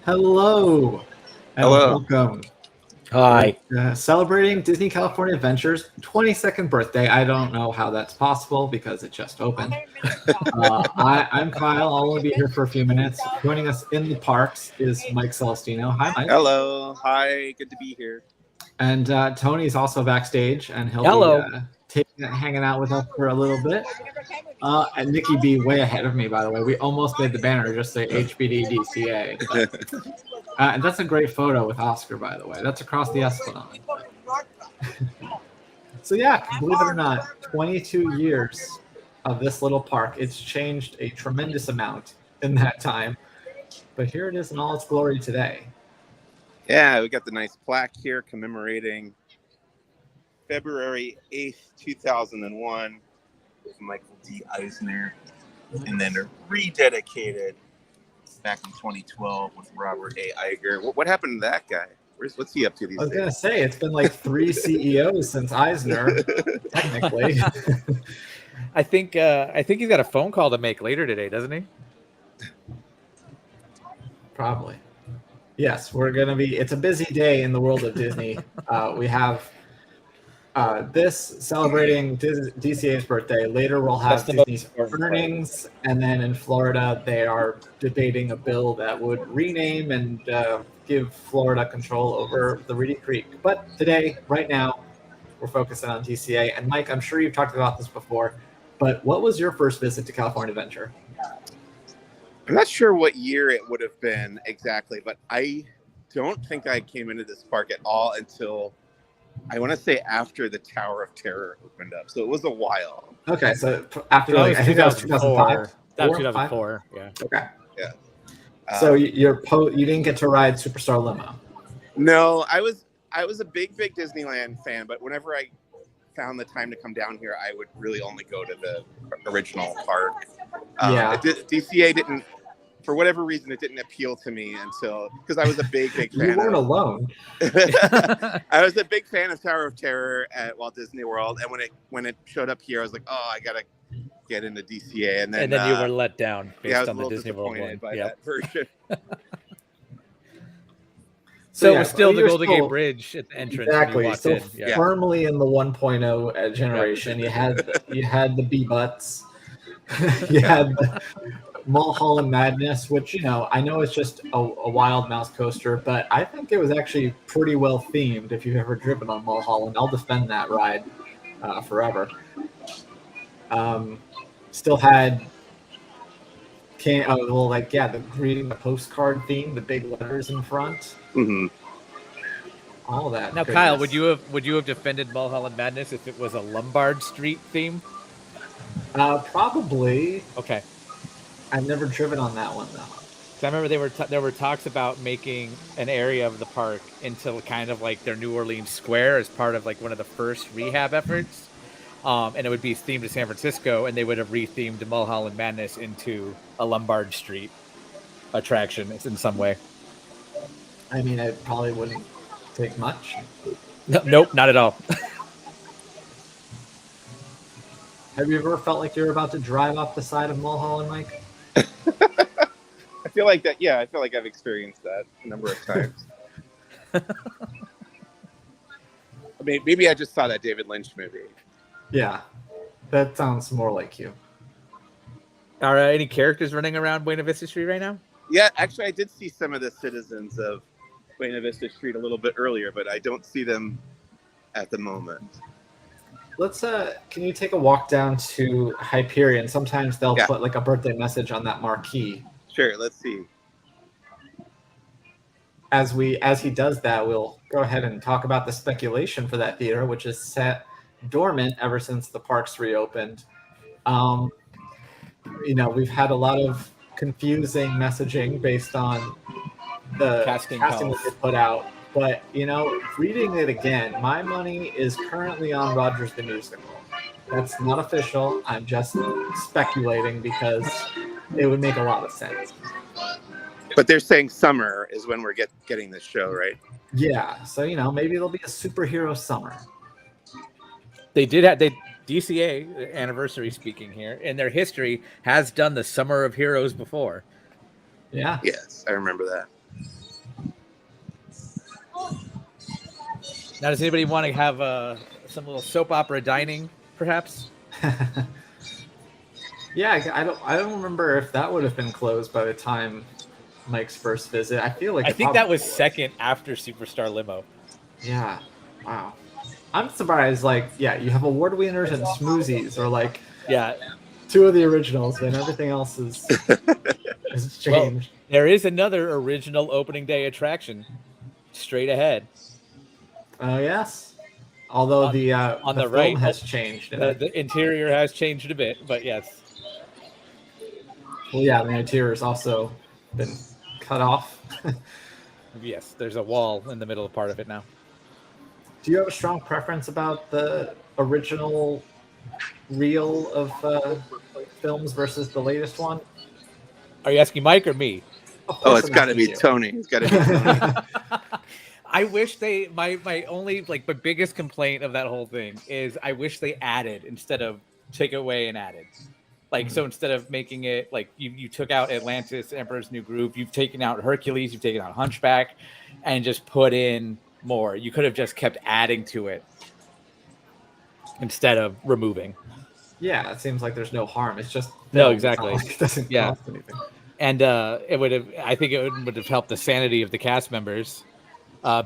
Hello and Hello. welcome. Hi. Celebrating Disney California Adventure's 22nd birthday. I don't know how that's possible because it just opened. I'm Kyle. I'll only be here for a few minutes. Joining us in the parks is Mike Celestino. Hi, Mike. Hello. Hi. Good to be here. And Tony's also backstage, and he'll Hello. be hanging out with us for a little bit. And Nikki B way ahead of me, by the way. We almost made the banner just say HBD DCA. But, and that's a great photo with Oscar, by the way. That's across the Esplanade. So yeah, believe it or not, 22 years of this little park. It's changed a tremendous amount in that time. But here it is in all its glory today. Yeah, we got the nice plaque here commemorating February 8th, 2001 with Michael D. Eisner. And then rededicated back in 2012 with Robert A. Iger. What happened to that guy? What's he up to these I was days? going to say, it's been like 3 CEOs since Eisner, technically. I think he's got a phone call to make later today, doesn't he? Probably. Yes, it's a busy day in the world of Disney. We have this celebrating DCA's birthday. Later we'll have Disney's earnings. And then in Florida, they are debating a bill that would rename and give Florida control over the Reedy Creek. But today, right now, we're focusing on DCA. And Mike, I'm sure you've talked about this before, but what was your first visit to California Adventure? I'm not sure what year it would have been exactly, but I don't think I came into this park at all until, I want to say, after the Tower of Terror opened up. So it was a while. Okay, so after I think that was 2005. That was 2004. Yeah. Okay. Yeah. So you didn't get to ride Superstar Limo. No, I was a big Disneyland fan, but whenever I found the time to come down here, I would really only go to the original park. DCA didn't, for whatever reason, it didn't appeal to me until, because I was a big fan. You weren't alone. I was a big fan of Tower of Terror at Walt Disney World, and when it showed up here, I was like, oh, I gotta get into DCA, and then you were let down based on the Disney World one. By that version. So it was still the Golden Gate Bridge at the entrance. Exactly. Still firmly in the 1.0 generation. You had the B-Butts. You had the Mulholland Madness, which, I know it's just a Wild Mouse coaster, but I think it was actually pretty well themed if you've ever driven on Mulholland. I'll defend that ride forever. Still had reading the postcard theme, the big letters in front. Mm-hmm. All that. Now, Kyle, would you have defended Mulholland Madness if it was a Lombard Street theme? Probably. Okay. I've never driven on that one though. So I remember there were talks about making an area of the park into kind of like their New Orleans Square as part of like one of the first rehab efforts, and it would be themed to San Francisco, and they would have rethemed Mulholland Madness into a Lombard Street attraction in some way. I mean, it probably wouldn't take much. Nope, not at all. Have you ever felt like you're about to drive off the side of Mulholland, Mike? I feel like that. Yeah, I feel like I've experienced that a number of times. I mean, maybe I just saw that David Lynch movie. Yeah, that sounds more like you. Are any characters running around Buena Vista Street right now? Yeah, actually, I did see some of the citizens of Buena Vista Street a little bit earlier, but I don't see them at the moment. Let's can you take a walk down to Hyperion? Sometimes they'll put like a birthday message on that marquee. Sure, let's see. As he does that, we'll go ahead and talk about the speculation for that theater, which is set dormant ever since the parks reopened. We've had a lot of confusing messaging based on the casting that they put out. But, reading it again, my money is currently on Rogers the Musical. That's not official. I'm just speculating because it would make a lot of sense. But they're saying summer is when we're getting this show, right? Yeah. So, maybe it'll be a superhero summer. They did have DCA, anniversary speaking here, in their history has done the Summer of Heroes before. Yeah. Yes, I remember that. Now, does anybody want to have some little soap opera dining, perhaps? Yeah, I don't remember if that would have been closed by the time Mike's first visit. I feel like I it think that probably was second after Superstar Limo. Yeah. Wow. I'm surprised. Like, yeah, you have award winners and smoothies, or like Yeah. two of the originals, and everything else is changed. Well, there is another original opening day attraction straight ahead. Yes. Although the on the film right has changed. The interior has changed a bit, but yes. Well, yeah, the interior's also been cut off. Yes, there's a wall in the middle of part of it now. Do you have a strong preference about the original reel of films versus the latest one? Are you asking Mike or me? Oh, it's got to be Tony. It's got to be Tony. I wish my biggest complaint of that whole thing is I wish they added instead of take away and added. Like, so instead of making it like you took out Atlantis, Emperor's New Groove, you've taken out Hercules, you've taken out Hunchback, and just put in more. You could have just kept adding to it instead of removing. Yeah, it seems like there's no harm. It's just no, exactly. Like it doesn't cost anything. And it would have. I think it would have helped the sanity of the cast members,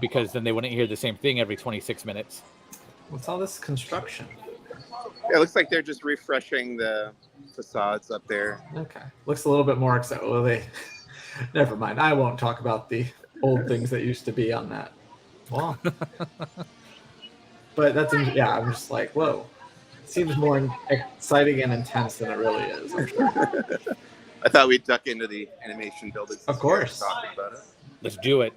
because then they wouldn't hear the same thing every 26 minutes. What's all this construction? Yeah, it looks like they're just refreshing the facades up there. Okay, looks a little bit more exciting. Well, they never mind. I won't talk about the old things that used to be on that wall. But that's I'm just like, whoa. It seems more exciting and intense than it really is. I'm sure. I thought we'd duck into the animation building. Of course. Talking about it. Let's do it.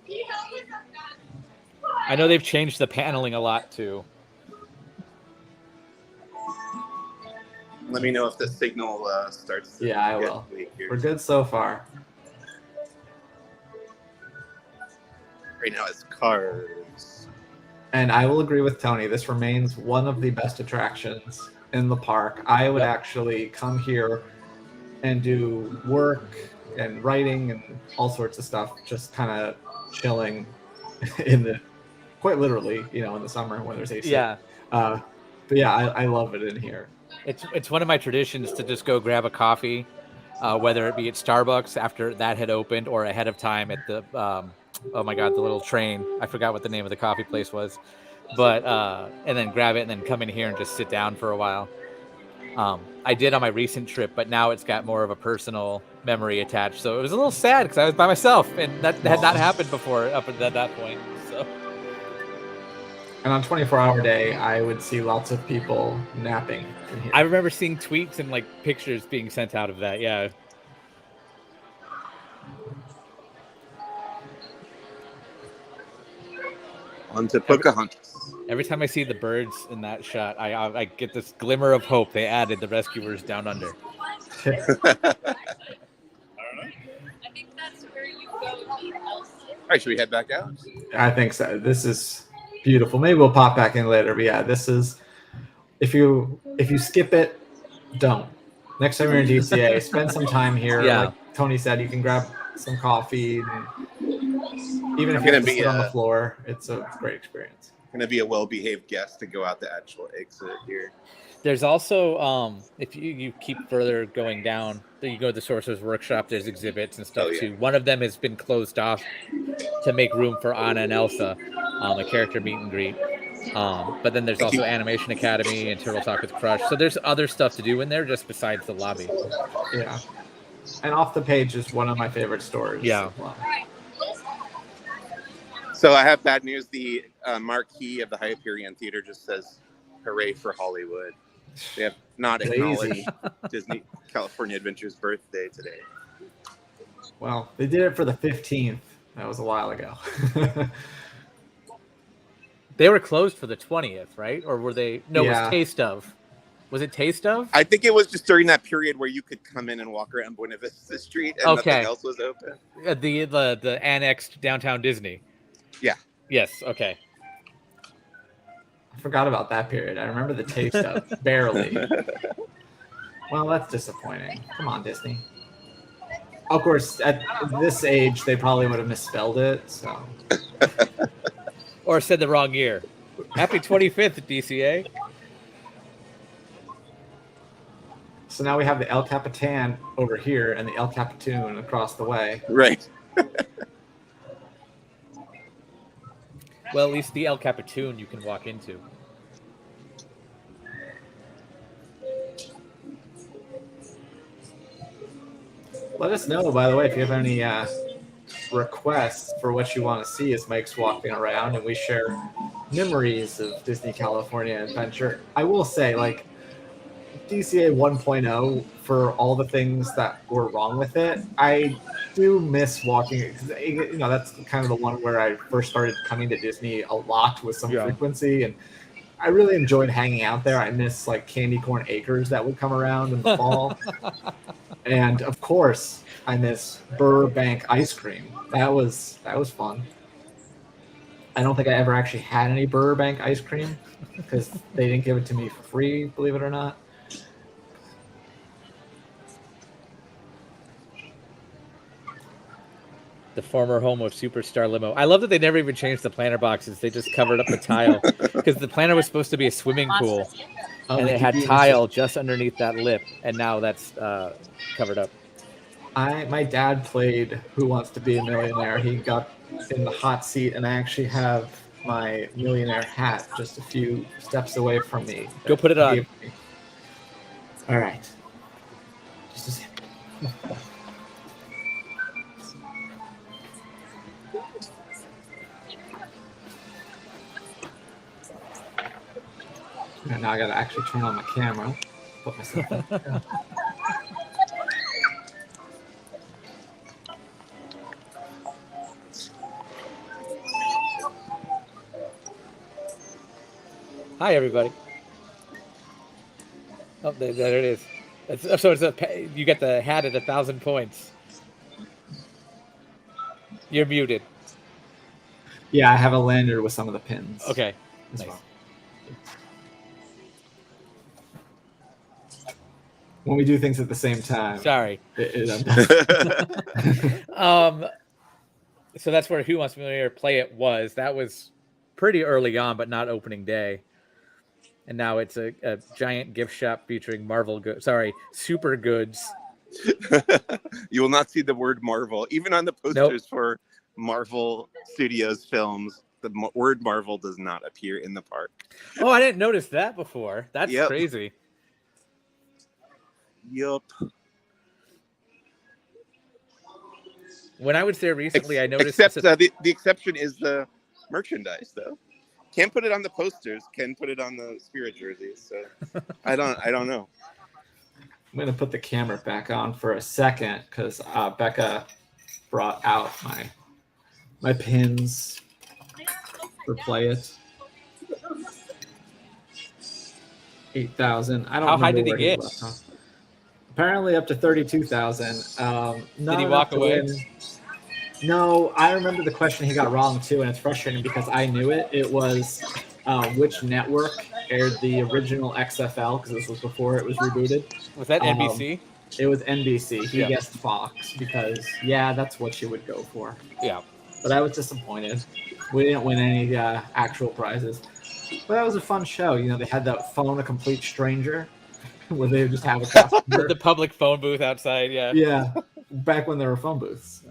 I know they've changed the paneling a lot too. Let me know if the signal starts. Yeah, I will. We're good so far. Right now it's Cars. And I will agree with Tony. This remains one of the best attractions in the park. I would actually come here and do work and writing and all sorts of stuff, just kind of chilling in the, quite literally, in the summer when there's AC. Yeah. But yeah, I love it in here. It's one of my traditions to just go grab a coffee, whether it be at Starbucks after that had opened or ahead of time at the oh my god, the little train. I forgot what the name of the coffee place was, but and then grab it and then come in here and just sit down for a while. I did on my recent trip, but now it's got more of a personal memory attached. So it was a little sad because I was by myself, and that had not happened before up at that point. So. And on 24-hour day, I would see lots of people napping in here. I remember seeing tweets and pictures being sent out of that. Yeah. On to Pocahontas. Every time I see the birds in that shot, I get this glimmer of hope. They added the rescuers down under. I don't know. I think that's where you go. All right, should we head back out? I think so. This is beautiful. Maybe we'll pop back in later, but yeah, this is, if you skip it, don't. Next time you're in DCA, spend some time here. Yeah. Like Tony said, you can grab some coffee, and even if you have to sit on the floor, it's a great experience. Going to be a well-behaved guest to go out the actual exit here. There's also, if you keep further going down, you go to the Sorcerer's Workshop, there's exhibits and stuff too. One of them has been closed off to make room for Anna and Elsa, a character meet and greet. But then there's also Animation Academy and Turtle Talk with Crush. So there's other stuff to do in there just besides the lobby. Yeah. And Off the Page is one of my favorite stores. Yeah. So I have bad news. The marquee of the Hyperion Theater just says, "Hooray for Hollywood." They have not acknowledged Disney California Adventure's birthday today. Well, they did it for the 15th. That was a while ago. They were closed for the 20th, right? Or were they? No, It was Taste Of. Was it Taste Of? I think it was just during that period where you could come in and walk around Buena Vista Street and nothing else was open. The annexed downtown Disney. Yeah. Yes. Okay. I forgot about that period. I remember the Taste Of, barely. Well, that's disappointing. Come on, Disney. Of course, at this age, they probably would have misspelled it. So. Or said the wrong year. Happy 25th, DCA. So now we have the El Capitan over here and the El Capitan across the way. Right. Well, at least the El Capitan you can walk into. Let us know, by the way, if you have any requests for what you want to see as Mike's walking around and we share memories of Disney California Adventure. I will say, like, DCA 1.0, for all the things that were wrong with it, I do miss walking it. 'Cause, you know, that's kind of the one where I first started coming to Disney a lot with some frequency, and I really enjoyed hanging out there. I miss like candy corn acres that would come around in the fall. And of course, I miss Burbank ice cream. That was fun. I don't think I ever actually had any Burbank ice cream because they didn't give it to me for free, believe it or not. The former home of Superstar Limo. I love that they never even changed the planter boxes. They just covered up the tile because the planter was supposed to be a swimming pool, and it had tile just underneath that lip, and now that's covered up. My dad played Who Wants to Be a Millionaire. He got in the hot seat, and I actually have my millionaire hat just a few steps away from me. Go put it on. All right. Just a second. And now I gotta actually turn on my camera. Put myself in. Yeah. Hi, everybody. Oh, there it is. You get the hat at 1,000 points. You're muted. Yeah, I have a lanyard with some of the pins. Okay. As Nice. well. When we do things at the same time. Sorry. So that's where Who Wants to Be a Millionaire Play It was. That was pretty early on, but not opening day. And now it's a giant gift shop featuring Super Goods. You will not see the word Marvel. Even on the posters for Marvel Studios films, the word Marvel does not appear in the park. Oh, I didn't notice that before. That's crazy. Yup. When I was there recently, I noticed. Except the exception is the merchandise, though. Can't put it on the posters. Can put it on the Spirit jerseys. So I don't know. I'm gonna put the camera back on for a second because Becca brought out my pins for Play It. 8,000. I don't. How high did he where get? left, huh? Apparently up to 32,000. Did he walk away? No, I remember the question he got wrong too, and it's frustrating because I knew it. It was which network aired the original XFL, because this was before it was rebooted. Was that NBC? It was NBC. He guessed Fox because that's what you would go for. Yeah. But I was disappointed. We didn't win any actual prizes. But that was a fun show. You know, they had that Phone a Complete Stranger where they would just have a customer. The public phone booth outside, Yeah, back when there were phone booths.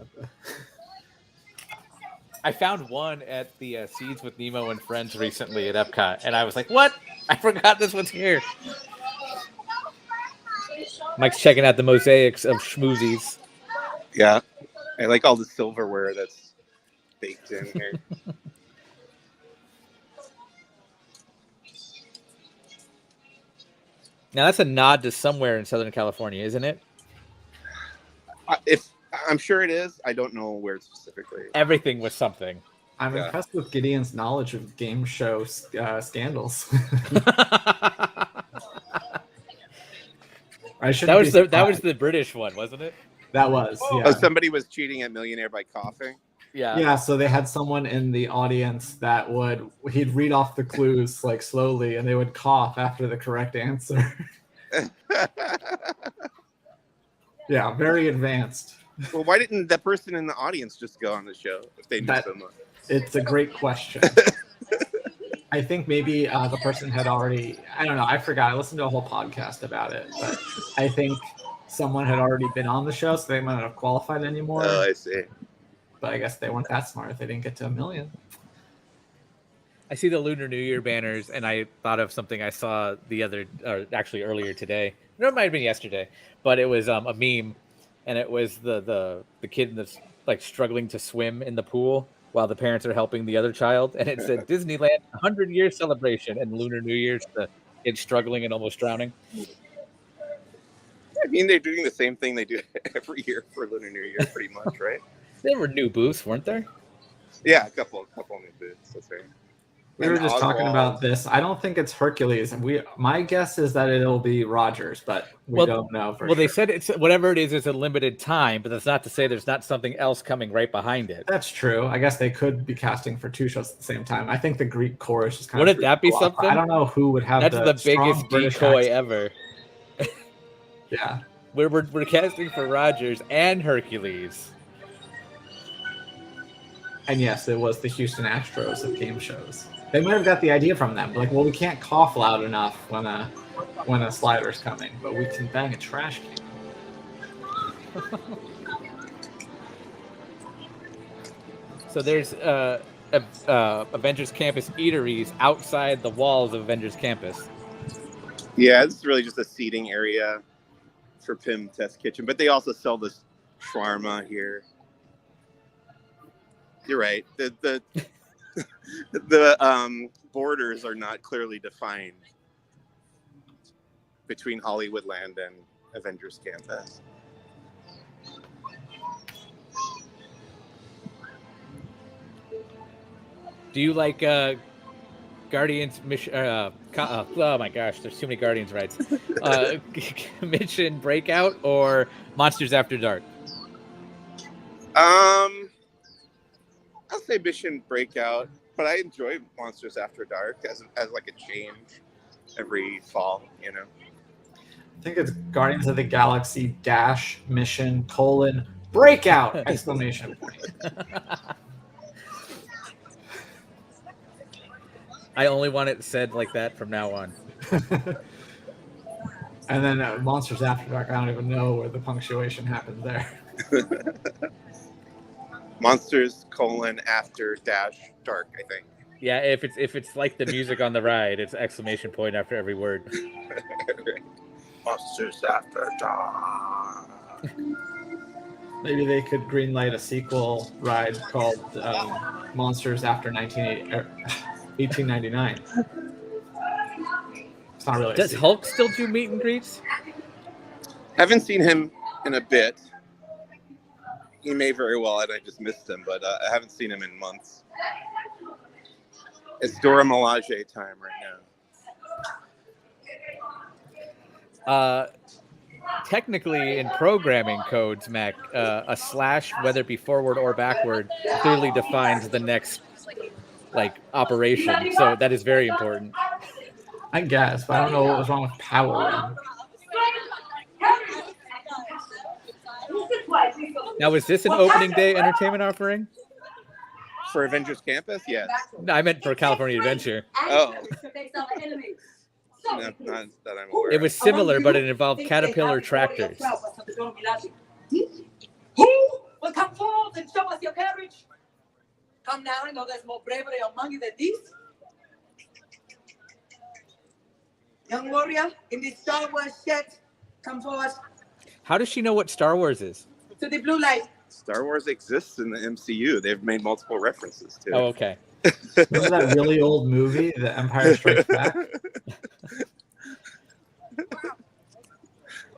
I found one at the Seeds with Nemo and Friends recently at Epcot, and I was like, what? I forgot this one's here. Mike's checking out the mosaics of schmoozies. Yeah. I like all the silverware that's baked in here. Now, that's a nod to somewhere in Southern California, isn't it? If I'm sure it is, I don't know where specifically. Everything was something. I'm impressed with Gideon's knowledge of game show scandals. That was the British one, wasn't it? That was. Yeah. Oh, somebody was cheating at Millionaire by coughing. Yeah. Yeah, so they had someone in the audience that he'd read off the clues like slowly, and they would cough after the correct answer. Yeah, very advanced. Well, why didn't the person in the audience just go on the show if they knew so much? It's a great question. I think maybe the person had already, I don't know, I forgot. I listened to a whole podcast about it, but I think someone had already been on the show, so they might not have qualified anymore. Oh, I see. But I guess they weren't that smart if they didn't get to 1 million. I see the Lunar New Year banners, and I thought of something I saw earlier today. No, it might have been yesterday, but it was a meme, and it was the kid that's like struggling to swim in the pool while the parents are helping the other child, and it said Disneyland 100-year celebration, and Lunar New Year's the kid struggling and almost drowning. I mean, they're doing the same thing they do every year for Lunar New Year, pretty much, right? There were new booths, weren't there? Yeah, a couple new booths. That's right. We were just talking about this. I don't think it's Hercules. My guess is that it'll be Rogers, but we don't know for sure. They said it's whatever it is. It's a limited time, but that's not to say there's not something else coming right behind it. That's true. I guess they could be casting for 2 shows at the same time. I think the Greek chorus is kind of. Wouldn't that be something? I don't know who would have. That's the biggest decoy ever. Yeah, we're casting for Rogers and Hercules. And yes, it was the Houston Astros of game shows. They might have got the idea from them. Like, well, we can't cough loud enough when a slider's coming, but we can bang a trash can. So there's Avengers Campus eateries outside the walls of Avengers Campus. Yeah, this is really just a seating area for Pym Test Kitchen, but they also sell this shawarma here. You're right. The borders are not clearly defined between Hollywoodland and Avengers Campus. Do you like Guardians Mission? Oh my gosh, there's too many Guardians rides. Mission Breakout or Monsters After Dark? I'll say Mission Breakout, but I enjoy Monsters After Dark as like a change every fall, you know. I think it's Guardians of the Galaxy - Mission : Breakout! Exclamation point. I only want it said like that from now on. And then Monsters After Dark, I don't even know where the punctuation happens there. Monsters : After - Dark, I think. Yeah, if it's like the music on the ride, it's exclamation point after every word. Monsters After Dark. Maybe they could greenlight a sequel ride called Monsters After 1899. It's not really. Does Hulk still do meet and greets? Haven't seen him in a bit. He may very well, and I just missed him, but I haven't seen him in months. It's Dora Milaje time right now. Technically, in programming codes, Mac, a slash, whether it be forward or backward, clearly defines the next operation. So that is very important. I guess, but I don't know what was wrong with Power Run. Now, is this an opening day entertainment offering? For Avengers Campus? Yes. No, I meant for California Adventure. Oh. No, not that I'm aware It was similar, but it involved Caterpillar tractors. Who will come forward and show us your courage? Come now, I know there's more bravery among you than this. Young warrior in this Star Wars shirt, come forward. How does she know what Star Wars is? To the blue light. Star Wars exists in the MCU. They've made multiple references to it. Oh, okay. Remember that really old movie, The Empire Strikes Back?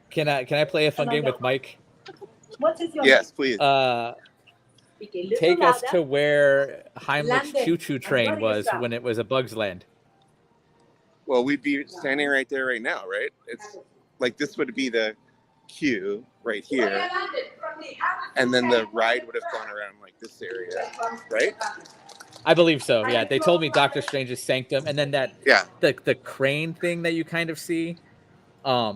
Can I play a fun game with Mike? Yes, please. Take us to where Heimlich's choo-choo train was when it was a Bug's Land. Well, we'd be standing right there right now, right? It's like this would be the queue right here, and then the ride would have gone around like this area, right? I believe so. Yeah, they told me Doctor Strange's sanctum, and then the crane thing that you kind of see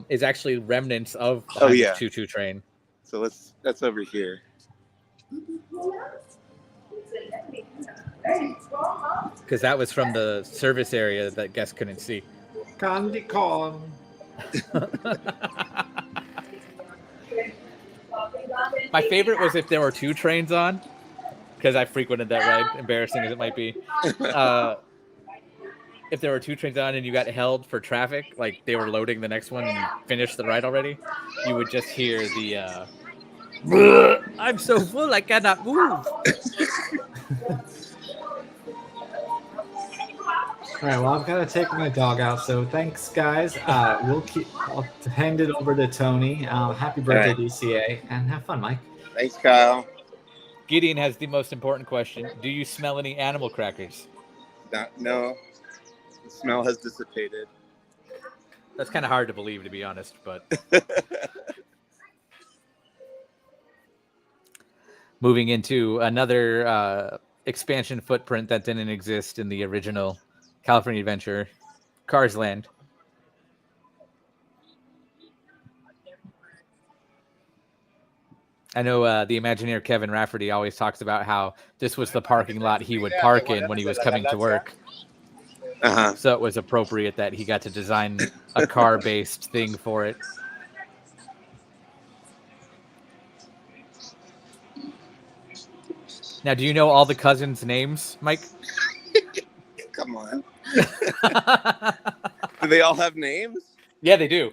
is actually remnants of the choo-choo train. So that's over here. because that was from the service area that guests couldn't see. Candy corn. My favorite was if there were two trains on, because I frequented that ride, embarrassing as it might be. If there were two trains on and you got held for traffic, like they were loading the next one and you finished the ride already, you would just hear the I'm so full I cannot move. All right, well, I've got to take my dog out, so thanks, guys. I'll hand it over to Tony. Happy birthday, All right. DCA, and have fun, Mike. Thanks, Kyle. Gideon has the most important question. Do you smell any animal crackers? No, the smell has dissipated. That's kind of hard to believe, to be honest, but moving into another expansion footprint that didn't exist in the original California Adventure, Cars Land. I know the Imagineer Kevin Rafferty always talks about how this was the parking lot he would park in when he was coming to work. Uh-huh. So it was appropriate that he got to design a car-based thing for it. Now, do you know all the cousins' names, Mike? Come on. Do they all have names? Yeah, they do.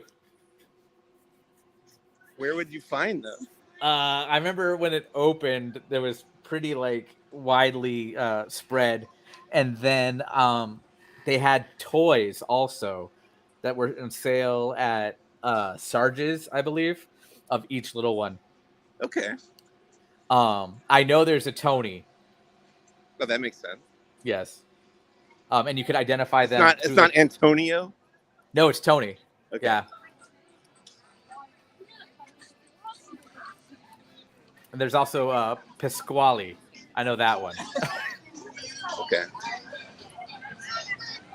Where would you find them? I remember when it opened, there was pretty like widely spread, and then they had toys also that were on sale at Sarge's, I believe, of each little one. Okay. I know there's a Tony. Oh, that makes sense. Yes. And you could identify them. It's not Antonio? No, it's Tony. Okay. Yeah. And there's also Pasquale. I know that one. Okay.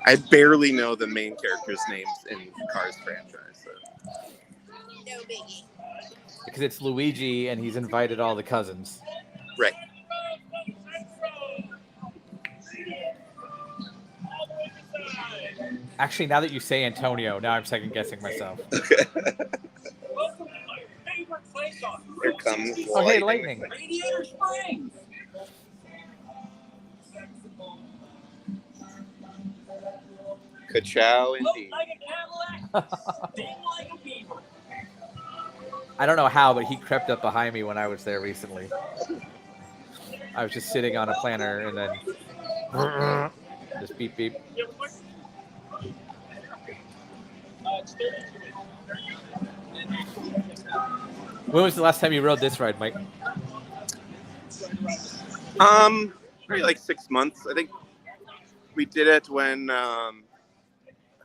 I barely know the main characters' names in the Cars franchise. So. No biggie. Because it's Luigi and he's invited all the cousins. Right. Actually, now that you say Antonio, now I'm second guessing myself. Here comes Oh, hey, lightning. Radiator Springs. Ka-chow indeed. Like a Cadillac, sting like a beaver. I don't know how, but he crept up behind me when I was there recently. I was just sitting on a planter and then just beep beep. When was the last time you rode this ride, Mike? Maybe like 6 months. I think we did it when a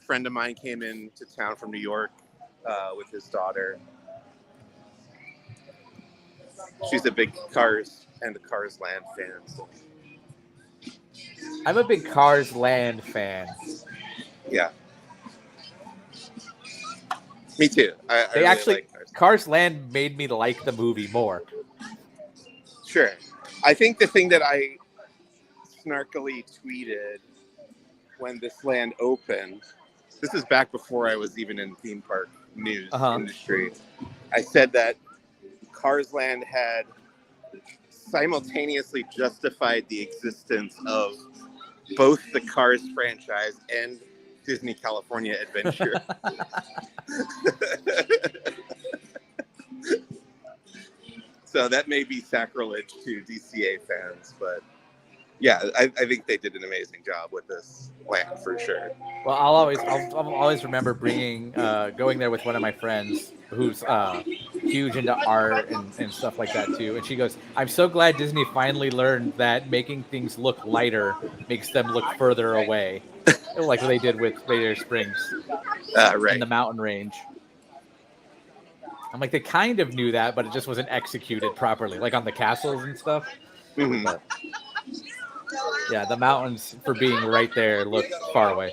friend of mine came into town from New York with his daughter. She's a big Cars and the Cars Land fan. So. I'm a big Cars Land fan. Yeah. Me too. I They really actually, like Cars. Cars Land made me like the movie more. Sure. I think the thing that I snarkily tweeted when this land opened, this is back before I was even in theme park news industry. I said that Cars Land had simultaneously justified the existence of both the Cars franchise and Disney California Adventure. So that may be sacrilege to DCA fans, but yeah, I think they did an amazing job with this land for sure. Well, I'll always remember going there with one of my friends who's huge into art and stuff like that too. And she goes, "I'm so glad Disney finally learned that making things look lighter makes them look further away, like they did with Radiator Springs Right. and the mountain range." I'm like, they kind of knew that, but it just wasn't executed properly, like on the castles and stuff. Mm-hmm. But, yeah, the mountains, for being right there, look far away.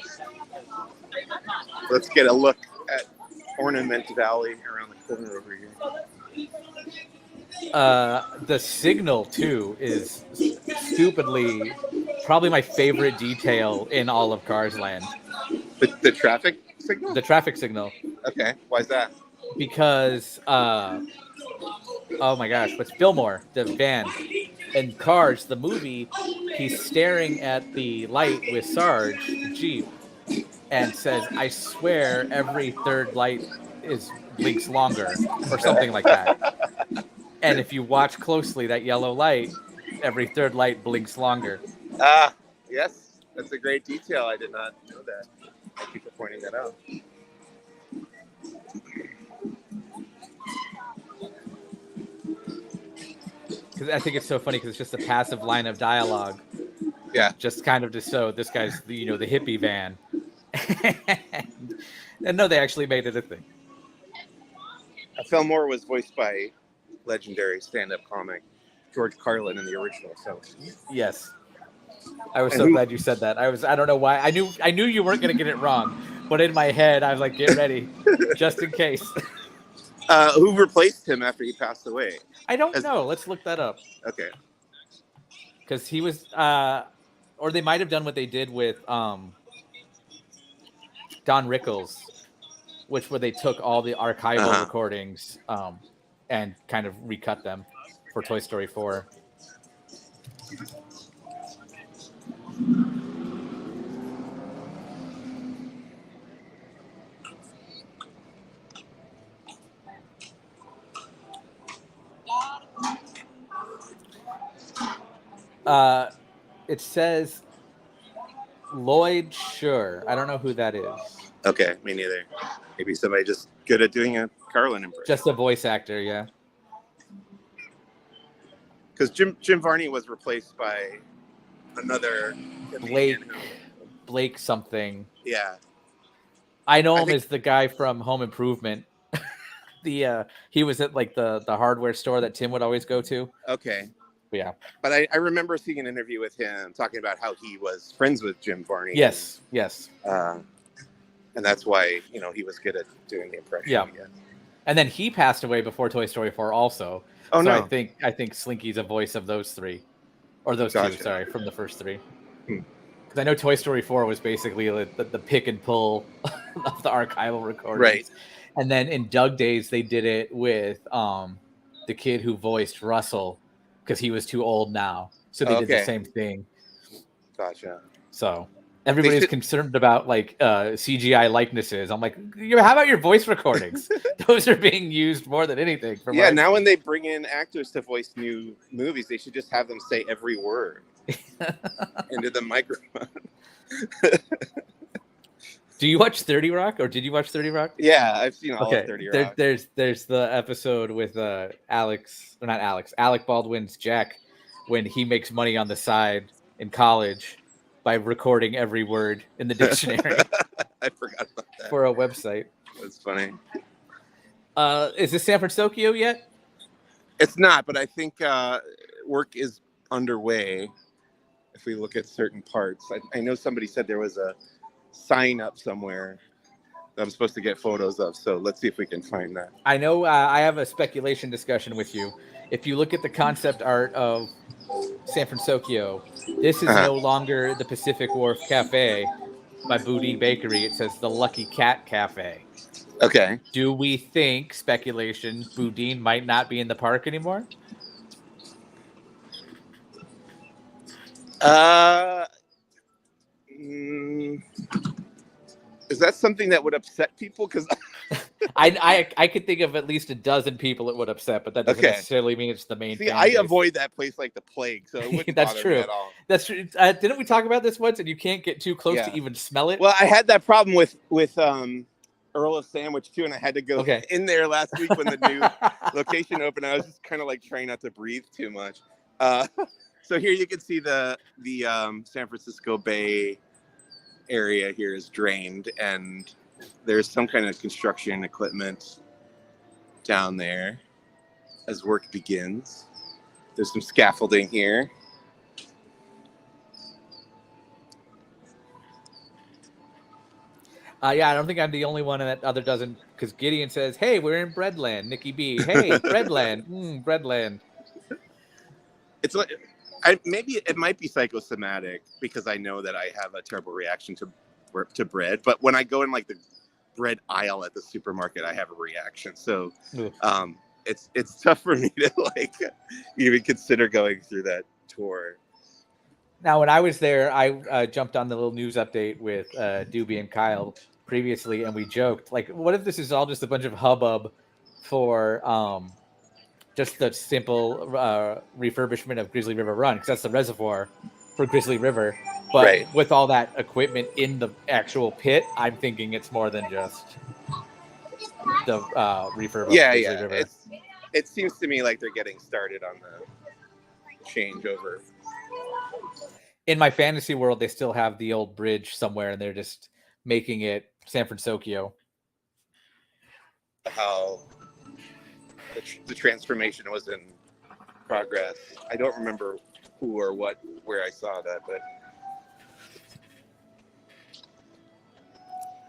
Let's get a look at Ornament Valley around the corner over here. The signal too is stupidly probably my favorite detail in all of Cars Land. The traffic signal? The traffic signal. Okay. Why is that? Because oh my gosh, what's Fillmore, the van in Cars, the movie, he's staring at the light with Sarge, the Jeep, and says, "I swear every third light blinks longer," or something like that. And if you watch closely, that yellow light, every third light blinks longer. Ah, yes. That's a great detail. I did not know that. Thank you for pointing that out. Because I think it's so funny because it's just a passive line of dialogue. Yeah. Just kind of just so this guy's the hippie van. And no, they actually made it a thing. Fillmore was voiced by legendary stand-up comic George Carlin in the original. So Yes. I was so glad you said that. I don't know why. I knew you weren't gonna get it wrong, but in my head I was like, get ready. Just in case. Who replaced him after he passed away? I don't know. Let's look that up. Okay. Because he was or they might have done what they did with Don Rickles, where they took all the archival recordings and kind of recut them for Toy Story 4. It says Lloyd Sure. I don't know who that is. Okay, me neither. Maybe somebody just good at doing a Carlin impression. Just a voice actor, yeah. Because Jim Varney was replaced by another Blake something. Yeah. I know him as the guy from Home Improvement. He was at like the hardware store that Tim would always go to. Okay. Yeah. But I remember seeing an interview with him talking about how he was friends with Jim Varney. Yes. And that's why, he was good at doing the impression. Yeah. And then he passed away before Toy Story 4 also. Oh, so no. I think Slinky's a voice of those three. Or those two, sorry, from the first three. Because I know Toy Story 4 was basically the pick and pull of the archival recordings. Right. And then in Doug Days, they did it with the kid who voiced Russell because he was too old now. So they did the same thing. Gotcha. So everybody's concerned about like CGI likenesses. I'm like, how about your voice recordings? Those are being used more than anything. Now when they bring in actors to voice new movies, they should just have them say every word into the microphone. Do you watch 30 Rock, or did you watch 30 Rock? Yeah, I've seen all of 30 Rock. There's the episode with Alec Baldwin's Jack, when he makes money on the side in college by recording every word in the dictionary. I forgot about that. For a website. That's funny. Is this San Francisco yet? It's not, but I think work is underway. If we look at certain parts, I know somebody said there was a sign up somewhere that I'm supposed to get photos of. So let's see if we can find that. I know I have a speculation discussion with you. If you look at the concept art of San Francisco, this is no longer the Pacific Wharf Cafe by Boudin Bakery. It says the Lucky Cat Cafe. Okay. Do we think, speculation, Boudin might not be in the park anymore? Is that something that would upset people? Because I could think of at least a dozen people it would upset, but that doesn't necessarily mean it's the main thing. I avoid that place like the plague, so it wouldn't That's bother true. me at all. That's true. Didn't we talk about this once? And you can't get too close to even smell it. Well, I had that problem with Earl of Sandwich too, and I had to go in there last week when the new location opened. I was just kind of like trying not to breathe too much. So here you can see the San Francisco Bay area here is drained, and there's some kind of construction equipment down there as work begins. There's some scaffolding here. Yeah, I don't think I'm the only one that other doesn't, because Gideon says, "Hey, we're in Breadland." Nikki B, "Hey, Breadland, Breadland." It's like maybe it might be psychosomatic because I know that I have a terrible reaction to bread. But when I go in like the bread aisle at the supermarket, I have a reaction. So it's tough for me to like even consider going through that tour. Now, when I was there, I jumped on the little news update with Doobie and Kyle previously, and we joked, like, what if this is all just a bunch of hubbub for just the simple refurbishment of Grizzly River Run, because that's the reservoir for Grizzly River. But with all that equipment in the actual pit, I'm thinking it's more than just the refurb of Grizzly River. It seems to me like they're getting started on the changeover. In my fantasy world, they still have the old bridge somewhere, and they're just making it San Francisco. How the transformation was in progress. I don't remember who or where I saw that, but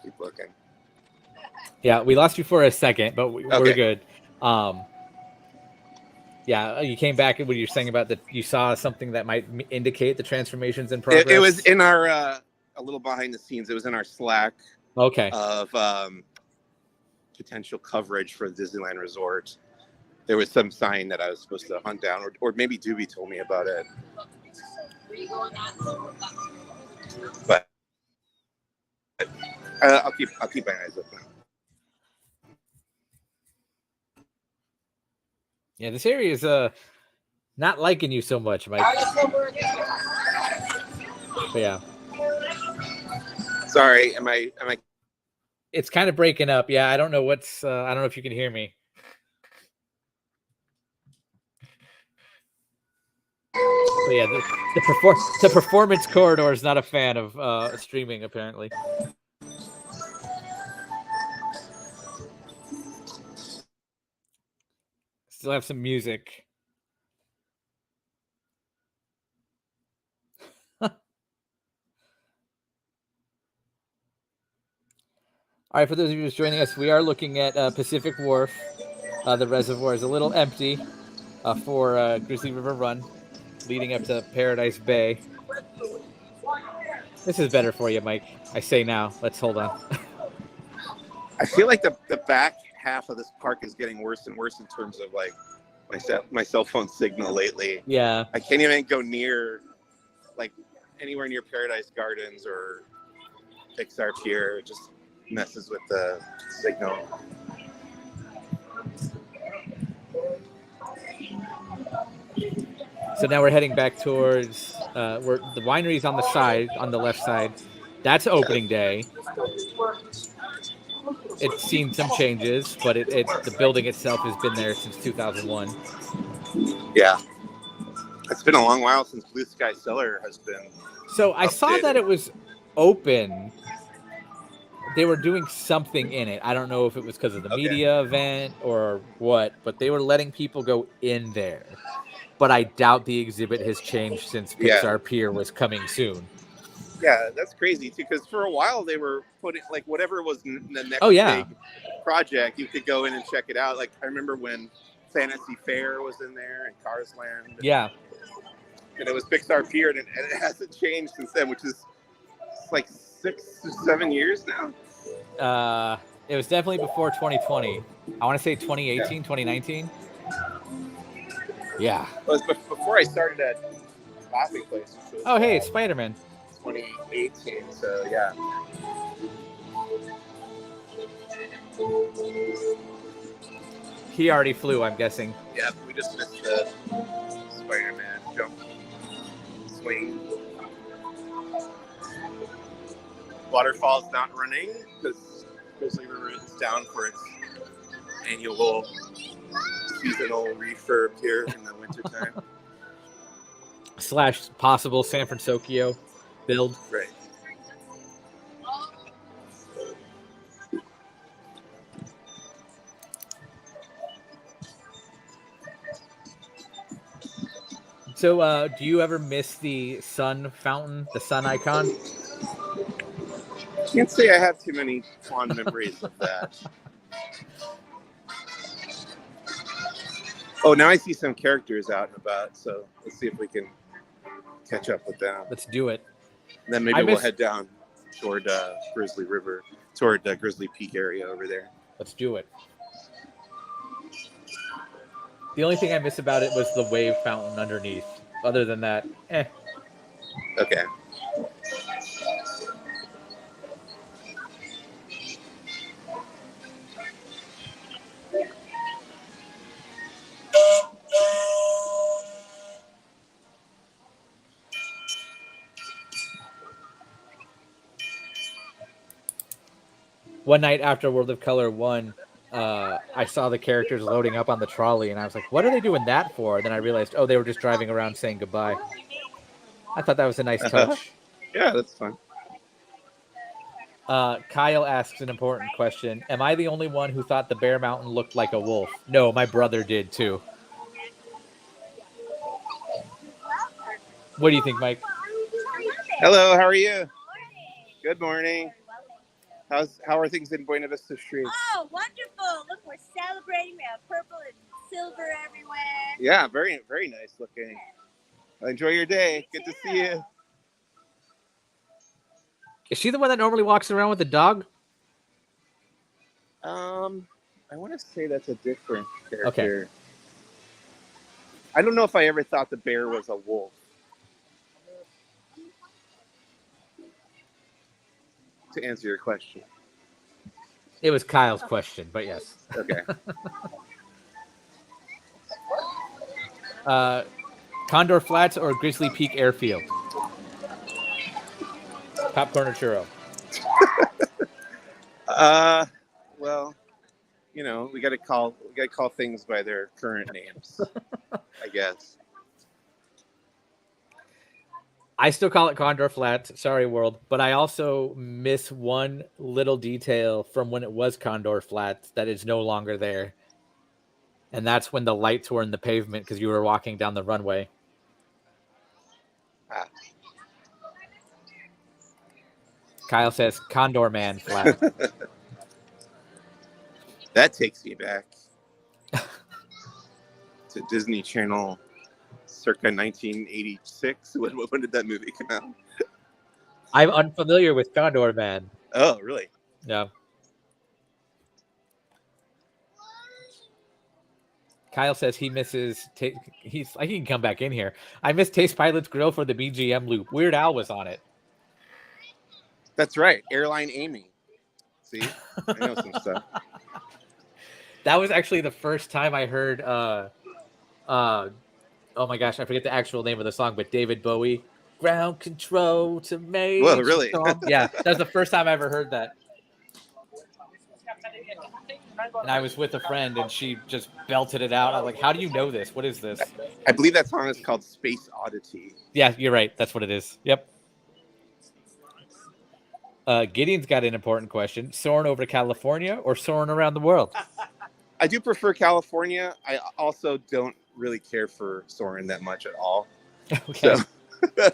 keep looking. Yeah, we lost you for a second, but we're good. Yeah, you came back and what you're saying about that you saw something that might indicate the transformations in progress. It was in our a little behind the scenes. It was in our Slack. Okay. Of potential coverage for the Disneyland Resort. There was some sign that I was supposed to hunt down, or maybe Doobie told me about it. But I'll keep my eyes open. Yeah, this area is not liking you so much, Mike. But yeah. Sorry, am I? It's kind of breaking up. Yeah, I don't know what's. I don't know if you can hear me. But yeah, the performance corridor is not a fan of streaming, apparently. Still have some music. All right, for those of you just joining us, we are looking at Pacific Wharf. The reservoir is a little empty for Grizzly River Run, leading up to Paradise Bay. This is better for you, Mike. I say now. Let's hold on. I feel like the back half of this park is getting worse and worse in terms of like my cell phone signal lately. Yeah. I can't even go near, like, anywhere near Paradise Gardens or Pixar Pier. It just messes with the signal. So now we're heading back towards where the winery's on the left side. That's opening day. It's seen some changes, but the building itself has been there since 2001. Yeah. It's been a long while since Blue Sky Cellar has been So I saw that it was open. They were doing something in it. I don't know if it was because of the media event or what, but they were letting people go in there. But I doubt the exhibit has changed since Pixar Pier was coming soon. Yeah, that's crazy too. Because for a while they were putting like whatever was the next big project, you could go in and check it out. Like I remember when Fantasy Fair was in there and Cars Land. And it was Pixar Pier, and it hasn't changed since then, which is like 6 or 7 years now. It was definitely before 2020. I want to say 2018, 2019. Yeah. It was before I started at Coffee Place. Which was, hey, it's Spider-Man. 2018, so yeah. He already flew, I'm guessing. Yeah, we just missed the Spider-Man jump swing. Waterfall's not running because Grizzly River is down for its annual seasonal refurb here in the wintertime. / possible San Francisco build. Right. So, do you ever miss the sun fountain, the sun icon? Can't say I have too many fond memories of that. Oh, now I see some characters out and about, so let's see if we can catch up with them. Let's do it. And then maybe we'll head down toward Grizzly River, toward Grizzly Peak area over there. Let's do it. The only thing I miss about it was the wave fountain underneath. Other than that, Okay. One night after World of Color 1, I saw the characters loading up on the trolley, and I was like, what are they doing that for? And then I realized, oh, they were just driving around saying goodbye. I thought that was a nice touch. Yeah, that's fun. Kyle asks an important question. Am I the only one who thought the Bear Mountain looked like a wolf? No, my brother did too. What do you think, Mike? Hello, how are you? Good morning. How are things in Buena Vista Street? Oh, wonderful. Look, we're celebrating. We have purple and silver everywhere. Yeah, very, very nice looking. Enjoy your day. Good to see you. Is she the one that normally walks around with the dog? I want to say that's a different character. Okay. I don't know if I ever thought the bear was a wolf. To answer your question. It was Kyle's question, but yes. Okay. Condor Flats or Grizzly Peak Airfield? Popcorn or churro? Well, you know, we gotta call things by their current names, I guess. I still call it Condor Flats. Sorry, world. But I also miss one little detail from when it was Condor Flats that is no longer there. And that's when the lights were in the pavement because you were walking down the runway. Ah. Kyle says Condor Man Flat. That takes me back to Disney Channel circa 1986. When did that movie come out? I'm unfamiliar with Condor Man. Oh, really? Yeah. Kyle says he misses. I can come back in here. I miss Taste Pilot's grill for the BGM loop. Weird Al was on it. That's right. Airline Amy. See, I know some stuff. That was actually the first time I heard. Oh my gosh, I forget the actual name of the song, but David Bowie, "Ground Control to Major." Well, really? Yeah, that was the first time I ever heard that. And I was with a friend, and she just belted it out. I was like, "How do you know this? What is this?" I believe that song is called Space Oddity. Yeah, you're right. That's what it is. Yep. Gideon's got an important question: soaring over California or soaring around the world? I do prefer California. I also don't really care for soaring that much at all. Okay. So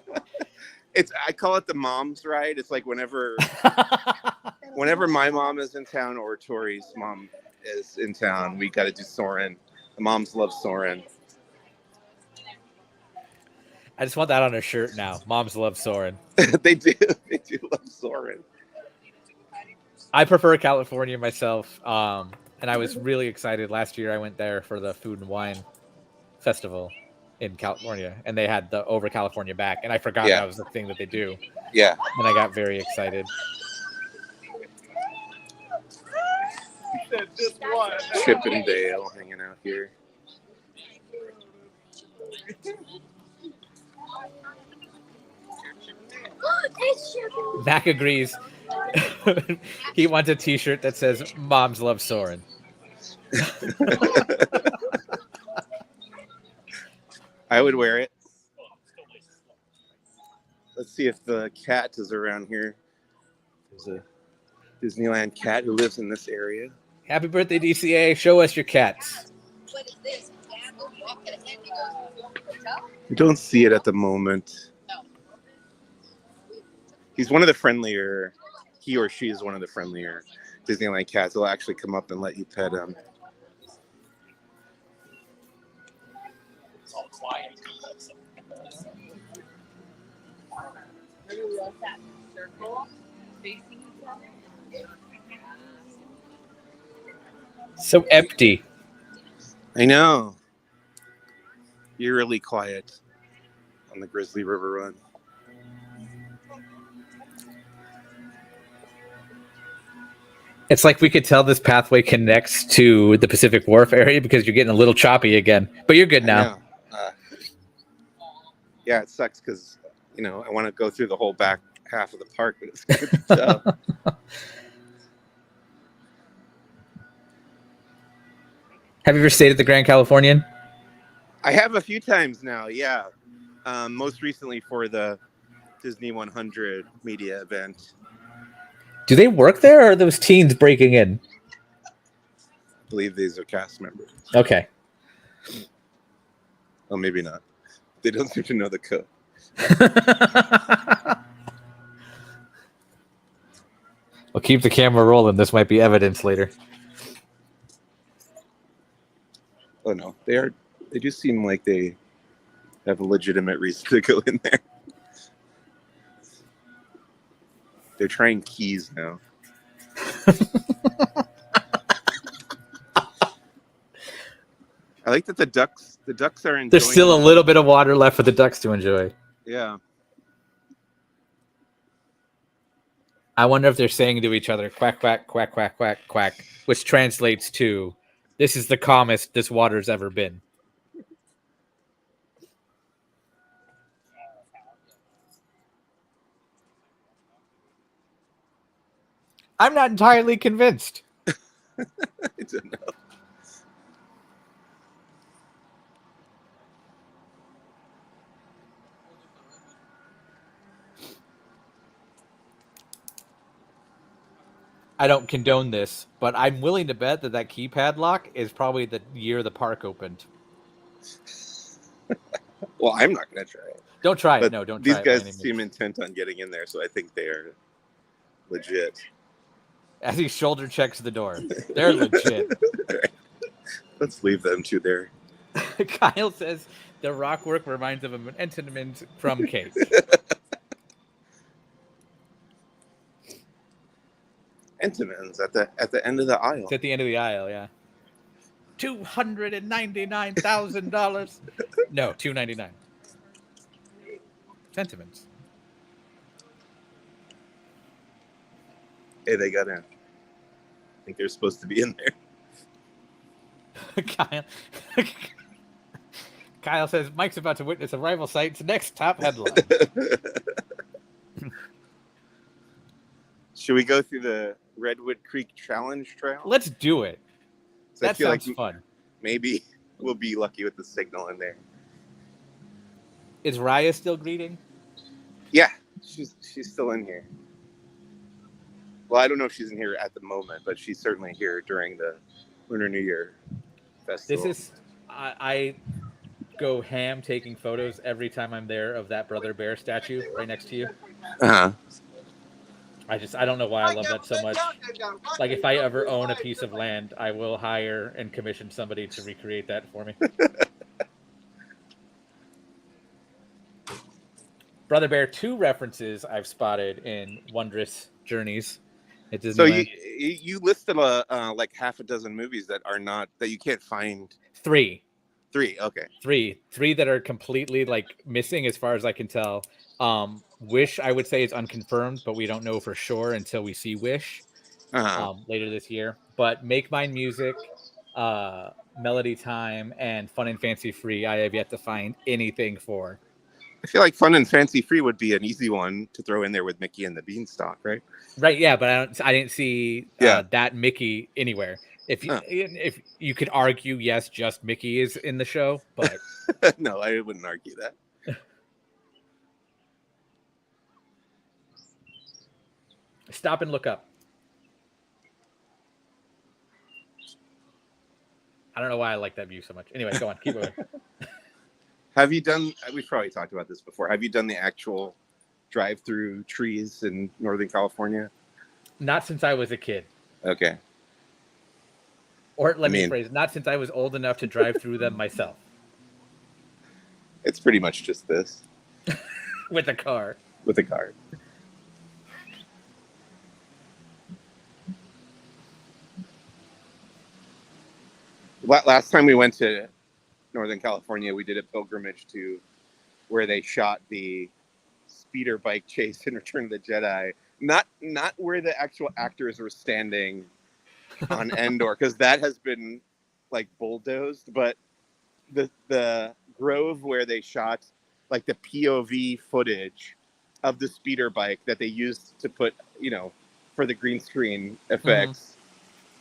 I call it the mom's ride. It's like whenever my mom is in town or Tori's mom is in town, we got to do soaring. The moms love soaring. I just want that on a shirt now. Moms love soaring. They do love soaring. I prefer California myself. And I was really excited last year. I went there for the Food and Wine Festival in California, and they had the Over California back, and I forgot that was the thing that they do. Yeah. And I got very excited. Chip and Dale hanging out here. Mac agrees. He wants a t-shirt that says "Moms love soaring." I would wear it. Let's see if the cat is around here. There's a Disneyland cat who lives in this area. Happy birthday, DCA. Show us your cats. What is this? Dad will walk it ahead and he goes, hotel? We don't see it at the moment. No. He's one of the friendlier, he or she is one of the friendlier Disneyland cats. They'll actually come up and let you pet him. was that circle facing each other. So empty. I know. You're really quiet on the Grizzly River Run. It's like we could tell this pathway connects to the Pacific Wharf area because you're getting a little choppy again. But you're good I now. know. Yeah, it sucks because, I want to go through the whole back half of the park, but it's good stuff. Have you ever stayed at the Grand Californian? I have a few times now, yeah. Most recently for the Disney 100 media event. Do they work there, or are those teens breaking in? I believe these are cast members. Okay. Oh, maybe not. They don't seem to know the code. We'll keep the camera rolling. This might be evidence later. Oh no, they do seem like they have a legitimate reason to go in there. They're trying keys now. I like that the ducks are enjoying. There's still a little bit of water left for the ducks to enjoy. Yeah. I wonder if they're saying to each other, quack, quack, quack, quack, quack, quack, which translates to, this is the calmest this water's ever been. I'm not entirely convinced. I don't know. I don't condone this, but I'm willing to bet that keypad lock is probably the year the park opened. Well, I'm not going to try it. Don't try it. But No, don't these try it. These guys guys seem intent on getting in there, so I think they are legit. As he shoulder checks the door. They're legit. Right. Let's leave them to their... Kyle says the rock work reminds him of an Entenmann's crumb cake. Entenmann's at the end of the aisle. It's at the end of the aisle, yeah. $299,000. No, $299. Sentiments. Hey, they got in. I think they're supposed to be in there. Kyle says Mike's about to witness Arrival Site's next top headline. Should we go through the Redwood Creek Challenge Trail? Let's do it. So That sounds fun. Maybe we'll be lucky with the signal in there. Is Raya still greeting? Yeah, she's still in here. Well, I don't know if she's in here at the moment, but she's certainly here during the Lunar New Year festival. This is I go ham taking photos every time I'm there of that Brother Bear statue right next to you. Uh-huh. I don't know why I love that so much. Like, if I ever own a piece of land, I will hire and commission somebody to recreate that for me. Brother Bear 2 references I've spotted in Wondrous Journeys at Disneyland. So you listed like half a dozen movies that are not, that you can't find. Three, okay. Three that are completely like missing as far as I can tell. Wish, I would say, is unconfirmed, but we don't know for sure until we see Wish later this year. But Make Mine Music, Melody Time, and Fun and Fancy Free, I have yet to find anything for. I feel like Fun and Fancy Free would be an easy one to throw in there with Mickey and the Beanstalk, right? Right, yeah, but I didn't see that Mickey anywhere. If you could argue, yes, just Mickey is in the show, but no, I wouldn't argue that. Stop and look up. I don't know why I like that view so much. Anyway, go on, keep moving. Have you done? We've probably talked about this before. Have you done the actual drive-through trees in Northern California? Not since I was a kid. Okay. Or let me phrase, not since I was old enough to drive through them myself. It's pretty much just this. With a car. With a car. last time we went to Northern California, we did a pilgrimage to where they shot the speeder bike chase in Return of the Jedi. Not where the actual actors were standing on Endor, because that has been like bulldozed, but the grove where they shot like the POV footage of the speeder bike that they used to put, for the green screen effects,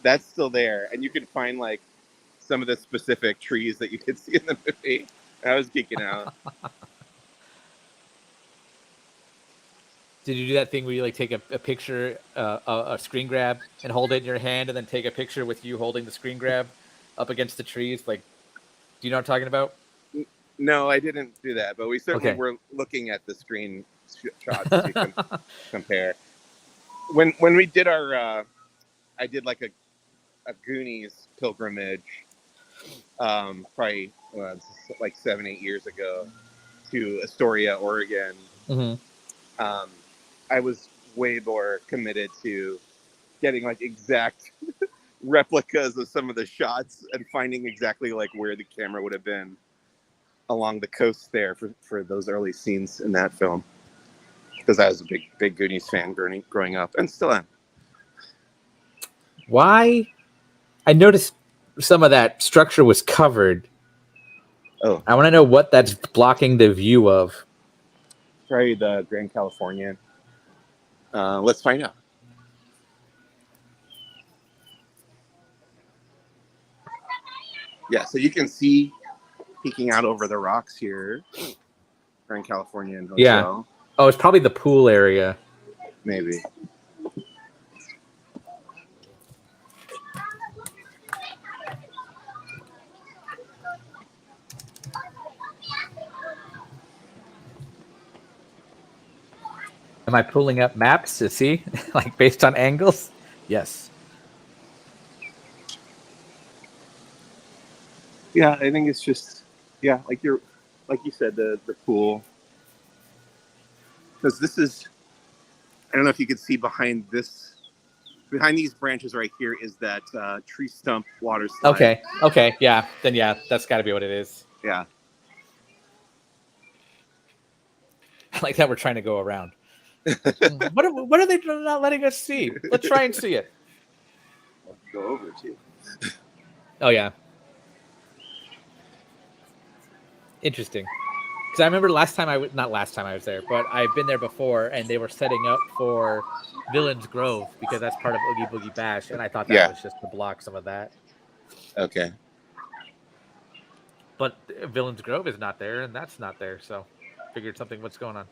that's still there, and you can find like some of the specific trees that you could see in the movie. I was geeking out. Did you do that thing where you like take a picture, a screen grab, and hold it in your hand, and then take a picture with you holding the screen grab up against the trees? Like, do you know what I'm talking about? No, I didn't do that, but we certainly Okay. were looking at the screen shots so you can compare. When we did our, I did like a Goonies pilgrimage, probably like 7-8 years ago, to Astoria, Oregon. I was way more committed to getting like exact replicas of some of the shots and finding exactly like where the camera would have been along the coast there for those early scenes in that film, because I was a big Goonies fan growing up, and still am. Why? I noticed some of that structure was covered. Oh, I want to know what that's blocking the view of. probably the Grand Californian. Let's find out. Yeah, so you can see peeking out over the rocks here, Grand Californian Hotel. Yeah. Oh, it's probably the pool area. Maybe. Am I pulling up maps to see, like based on angles? Yes. Yeah, I think it's just like you said, the pool. Because this is, I don't know if you can see behind these branches right here is that tree stump water slide. Okay, yeah. Then yeah, that's got to be what it is. Yeah. I like that we're trying to go around. What are they not letting us see? Let's try and see it. I'll go over too. Oh yeah. Interesting. Because I remember not last time I was there, but I've been there before, and they were setting up for Villains Grove because that's part of Oogie Boogie Bash, and I thought that was just to block some of that. Okay. But Villains Grove is not there, and that's not there, so figured what's going on.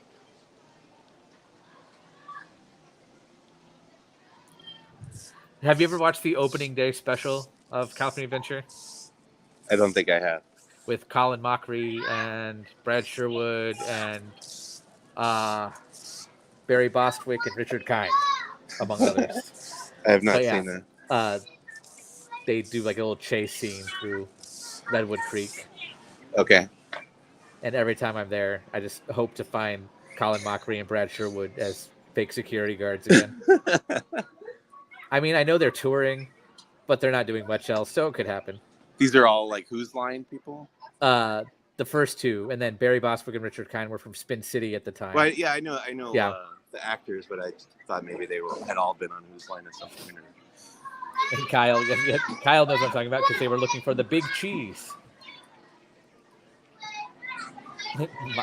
Have you ever watched the opening day special of California Adventure? I don't think I have. With Colin Mockery and Brad Sherwood and Barry Bostwick and Richard Kind, among others. I have not seen that. They do like a little chase scene through Redwood Creek. Okay. And every time I'm there, I just hope to find Colin Mockery and Brad Sherwood as fake security guards again. I mean, I know they're touring, but they're not doing much else, so it could happen. These are all like Whose Line people? The first two, and then Barry Bostwick and Richard Kind were from Spin City at the time. Well, yeah, I know. Yeah. The actors, but I thought maybe they had all been on Whose Line at some point. And Kyle knows what I'm talking about because they were looking for the big cheese.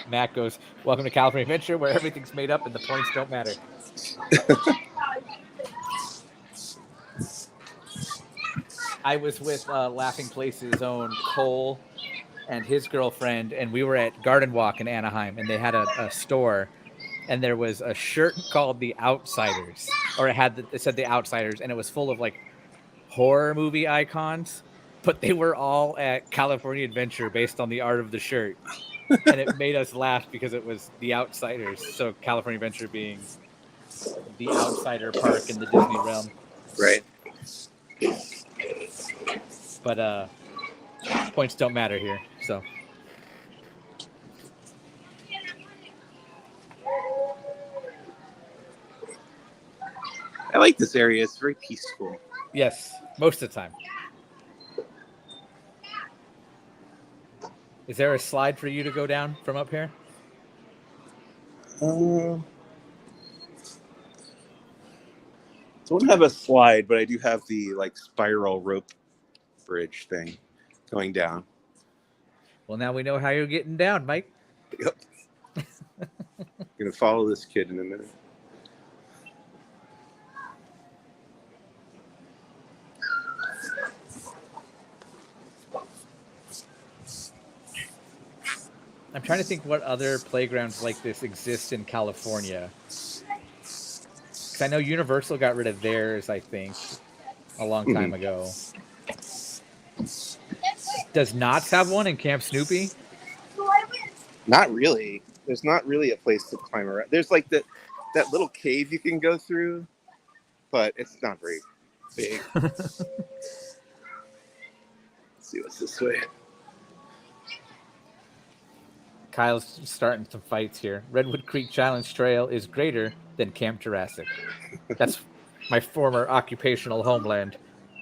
Matt goes, "Welcome to California Adventure, where everything's made up and the points don't matter." I was with Laughing Place's own Cole and his girlfriend, and we were at Garden Walk in Anaheim, and they had a store, and there was a shirt called The Outsiders, or it said The Outsiders, and it was full of like horror movie icons, but they were all at California Adventure based on the art of the shirt. And it made us laugh because it was The Outsiders. So California Adventure being the outsider park in the Disney realm. Right. But points don't matter here, so. I like this area. It's very peaceful. Yes, most of the time. Is there a slide for you to go down from up here? Don't have a slide, but I do have the like spiral rope bridge thing going down. Well, now we know how you're getting down, Mike. Yep. Gonna follow this kid in a minute. I'm trying to think what other playgrounds like this exist in California. Because I know Universal got rid of theirs, I think, a long time ago. Does Knott's have one in Camp Snoopy? Not really. There's not really a place to climb around. There's like that little cave you can go through, but it's not very big. Let's see what's this way. Kyle's starting some fights here. Redwood Creek Challenge Trail is greater than Camp Jurassic. That's my former occupational homeland.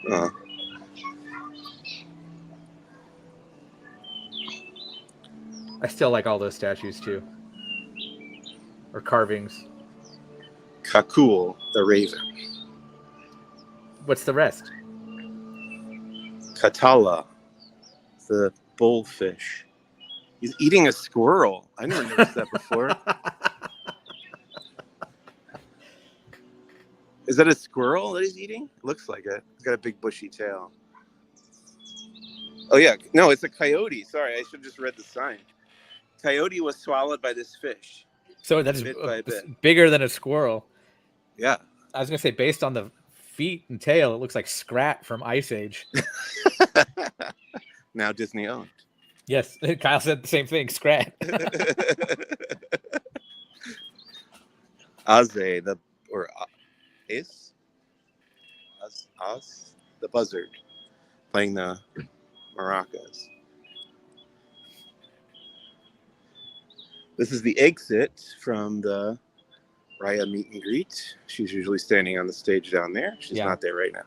I still like all those statues too. Or carvings. Kakul, the raven. What's the rest? Katala, the bullfish. He's eating a squirrel. I never noticed that before. Is that a squirrel that he's eating? Looks like it. He's got a big bushy tail. Oh yeah, no, it's a coyote. Sorry, I should have just read the sign. Coyote was swallowed by this fish. So that's Bit by bit. bigger than a squirrel. Yeah. I was gonna say, based on the feet and tail, it looks like Scrat from Ice Age. Now Disney owned. Yes, Kyle said the same thing. Scrat. Aze, the buzzard, playing the maracas. This is the exit from the Raya meet and greet. She's usually standing on the stage down there. She's not there right now.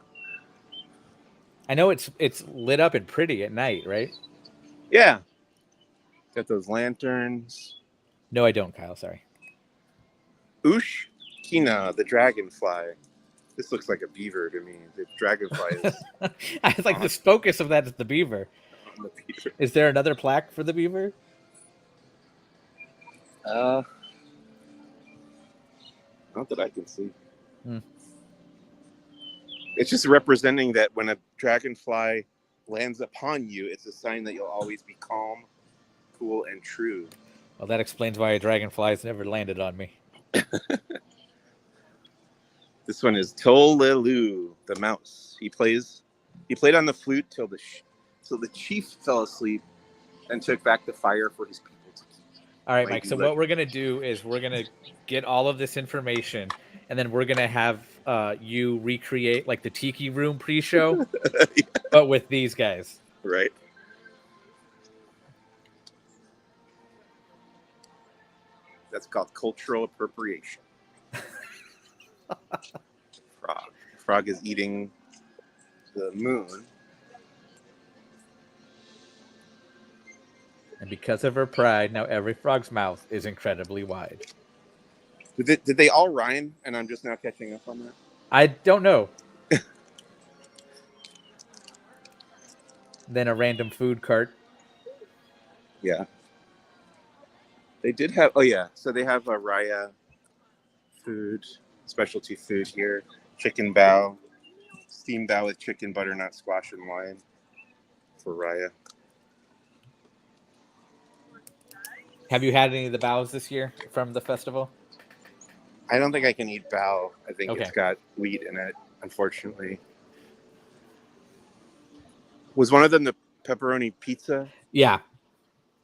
I know it's lit up and pretty at night, right? Yeah. Got those lanterns. No, I don't, Kyle. Sorry. Kina, the dragonfly. This looks like a beaver to me. The dragonfly is. I was like, the focus of that is the beaver. The beaver. Is there another plaque for the beaver? Not that I can see. It's just representing that when a dragonfly lands upon you, it's a sign that you'll always be calm, cool, and true. Well, that explains why a dragonfly has never landed on me. This one is Tolelu, the mouse. He played on the flute till the chief fell asleep and took back the fire for his people to keep. All right, Mike. So what we're going to do is we're going to get all of this information, and then we're going to have you recreate like the Tiki Room pre-show, yeah. But with these guys. Right. That's called cultural appropriation. Frog is eating the moon. And because of her pride, now every frog's mouth is incredibly wide. Did they all rhyme? And I'm just now catching up on that? I don't know. Then a random food cart. Yeah. They did have, so they have a Raya food, specialty food here. Chicken bao, steamed bao with chicken, butternut squash, and wine for Raya. Have you had any of the baos this year from the festival? I don't think I can eat bao. I think It's got wheat in it, unfortunately. Was one of them the pepperoni pizza? Yeah.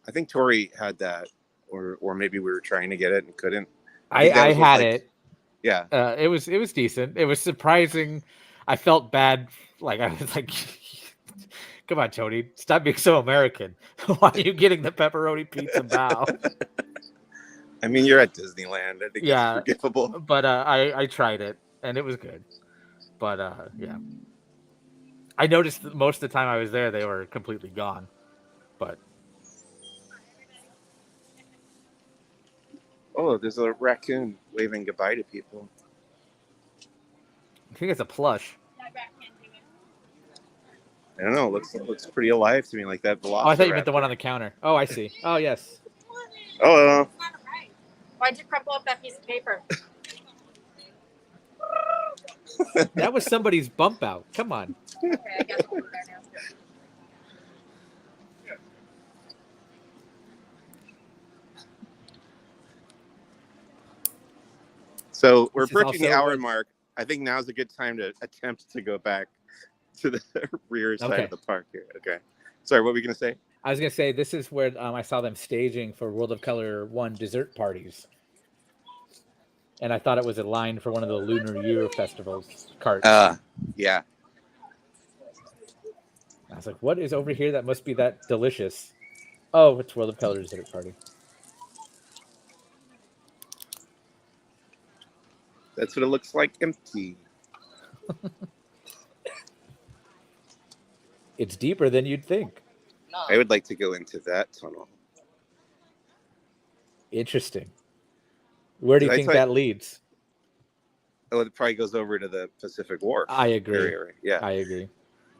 I think Tori had that, or maybe we were trying to get it and couldn't. I had it. Yeah. It was decent. It was surprising. I felt bad. Like, I was like, come on, Tony, stop being so American. Why are you getting the pepperoni pizza bao? I mean, you're at Disneyland. I think it's forgivable. But I tried it, and it was good. But, yeah. I noticed that most of the time I was there, they were completely gone. But Oh, there's a raccoon waving goodbye to people. I think it's a plush. I don't know. Looks pretty alive to me, like that. Oh, I thought you meant the one on the counter. Oh, I see. Oh, yes. Oh, Why'd you crumple up that piece of paper? That was somebody's bump out. Come on. Okay, I guess we'll be there now. so we're This is approaching the also hour what- mark. I think now's a good time to attempt to go back to the rear side Okay. of the park here. Okay. Sorry, what were we gonna say? I was going to say, this is where I saw them staging for World of Color 1 dessert parties. And I thought it was a line for one of the Lunar Year Festivals carts. Yeah. I was like, what is over here that must be that delicious? Oh, it's World of Color dessert party. That's what it looks like, empty. It's deeper than you'd think. I would like to go into that tunnel. Interesting. Where do you Did I think tell you- that leads? Oh, it probably goes over to the Pacific Wharf. I agree. area, right? Yeah. I agree.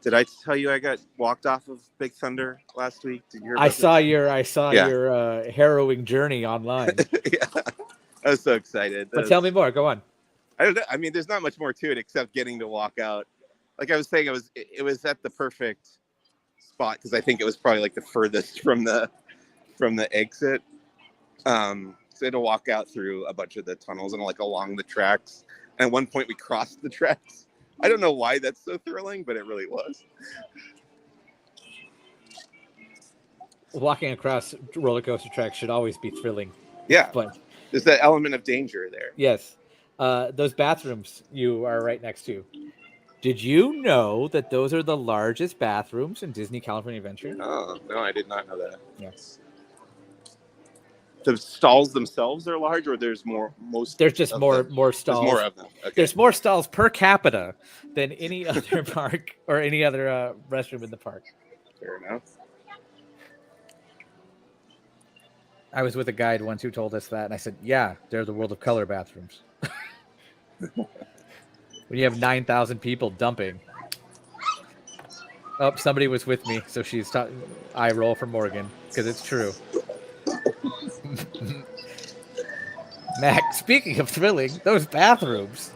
Did I tell you I got walked off of Big Thunder last week? Did you hear I about saw Yeah. your harrowing journey online. this? Yeah. I was so excited. But tell me more. Go on. I don't know. I mean, there's not much more to it except getting to walk out. Like I was saying, it was at the perfect spot because I think it was probably like the furthest from the exit. So I had to walk out through a bunch of the tunnels and like along the tracks. And at one point we crossed the tracks. I don't know why that's so thrilling, but it really was. Walking across roller coaster tracks should always be thrilling. Yeah, But there's that element of danger there. yes, those bathrooms you are right next to. Did you know that those are the largest bathrooms in Disney California Adventure? Oh, no, I did not know that. Yes. The stalls themselves are large, or there's more? There's just of more them? more There's stalls. more of them. Okay. There's more stalls per capita than any other park or any other restroom in the park. Fair enough. I was with a guide once who told us that, and I said, "Yeah, they're the World of Color bathrooms." When you have 9,000 people dumping. Oh, somebody was with me, so she's I roll for Morgan because it's true. Mac, speaking of thrilling, those bathrooms.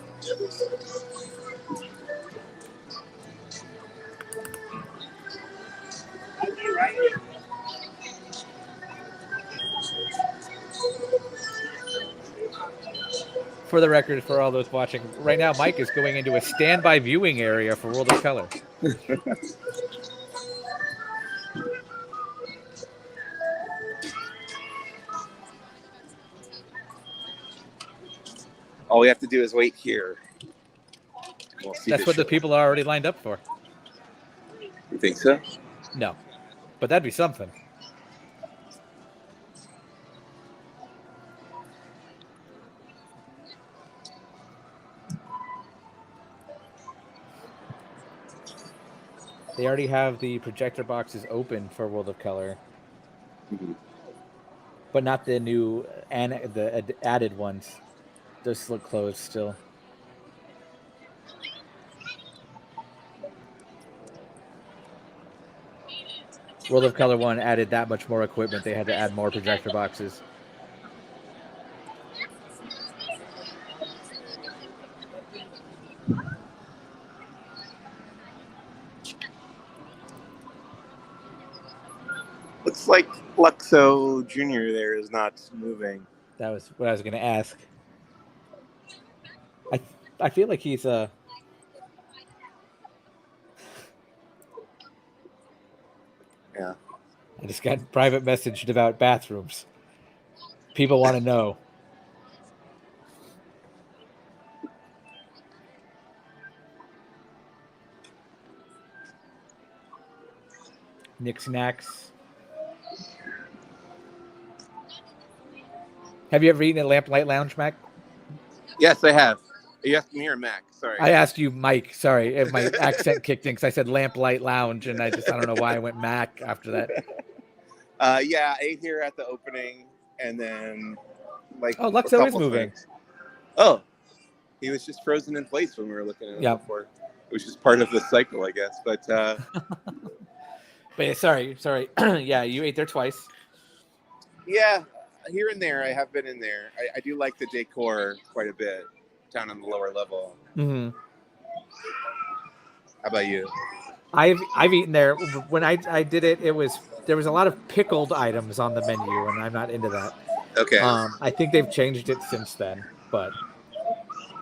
For the record, for all those watching, right now Mike is going into a standby viewing area for World of Color. All we have to do is wait here. We'll see That's what the show. people are already lined up for. You think so? No, but that'd be something. They already have the projector boxes open for World of Color, Mhm. but not the new and the added ones. Those look closed still. World of Color 1 added that much more equipment. They had to add more projector boxes. Looks like Luxo Jr. there is not moving. That was what I was going to ask. I feel like he's Yeah. I just got private messaged about bathrooms. People want to know. Nick Snacks. Have you ever eaten at Lamplight Lounge, Mac? Yes, I have. You asked me or Mac? Sorry. I asked you, Mike. Sorry, if my accent kicked in because I said Lamplight Lounge, and I don't know why I went Mac after that. Yeah, I ate here at the opening, and then like Oh, a Luxo is couple moving. times. Oh, he was just frozen in place when we were looking at him Yep. before. It was just part of the cycle, I guess. But But yeah, sorry. Yeah, you ate there twice. yeah, here and there, I have been in there. I do like the decor quite a bit down on the lower level. Mm-hmm. How about you? I've eaten there. When I did it, there was a lot of pickled items on the menu, and I'm not into that. Okay. I think they've changed it since then, but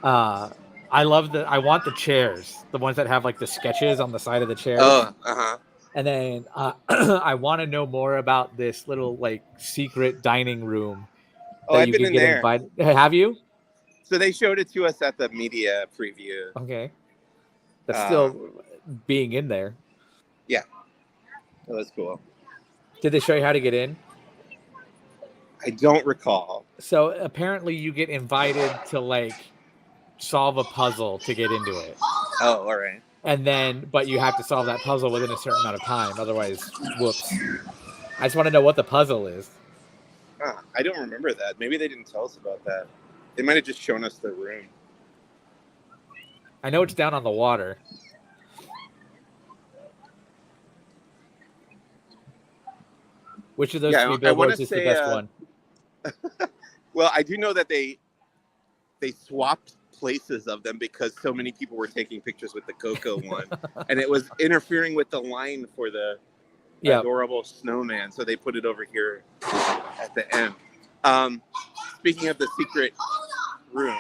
I want the chairs, the ones that have like the sketches on the side of the chairs. Oh, uh-huh. And then I want to know more about this little like secret dining room Oh, that I've you been can in get there. invited. Have you? So they showed it to us at the media preview. Okay. That's still being in there. Yeah. Oh, that's cool. Did they show you how to get in? I don't recall. So apparently you get invited to like solve a puzzle to get into it. Oh, all right. And then, but you have to solve that puzzle within a certain amount of time. Otherwise, whoops. I just want to know what the puzzle is. I don't remember that. Maybe they didn't tell us about that. They might have just shown us the room. I know it's down on the water. Which of those Yeah, three I billboards wanna is the say, best one? Well, I do know that they swapped places of them because so many people were taking pictures with the Coco one, and it was interfering with the line for the Yeah. adorable snowman. So they put it over here at the end. Speaking of the secret room,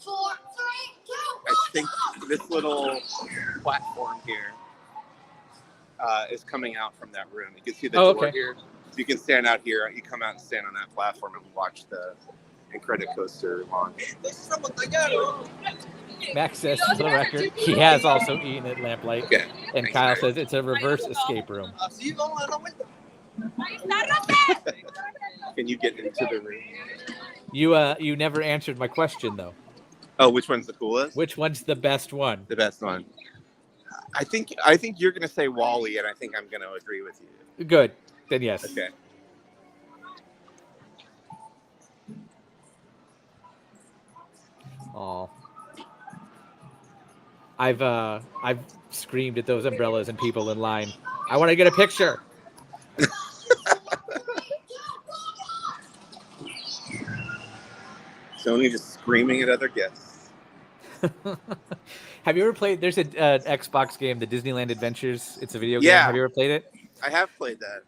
I think this little platform here is coming out from that room. You can see the door here. So you can stand out here. You come out and stand on that platform and watch the Incredicoaster launch. Max says for the record, he has also eaten at Lamplight. Okay. And Thanks, Kyle Max. says it's a reverse escape room. Can you get into the room? You never answered my question though. Oh, which one's the coolest? Which one's the best one? The best one. I think you're gonna say Wall-E, and I think I'm gonna agree with you. Good. Then yes. Okay. Oh. I've screamed at those umbrellas and people in line. I want to get a picture. Sony just screaming at other guests. Have you ever played? There's an Xbox game, the Disneyland Adventures. It's a video game. Yeah. Have you ever played it? I have played that.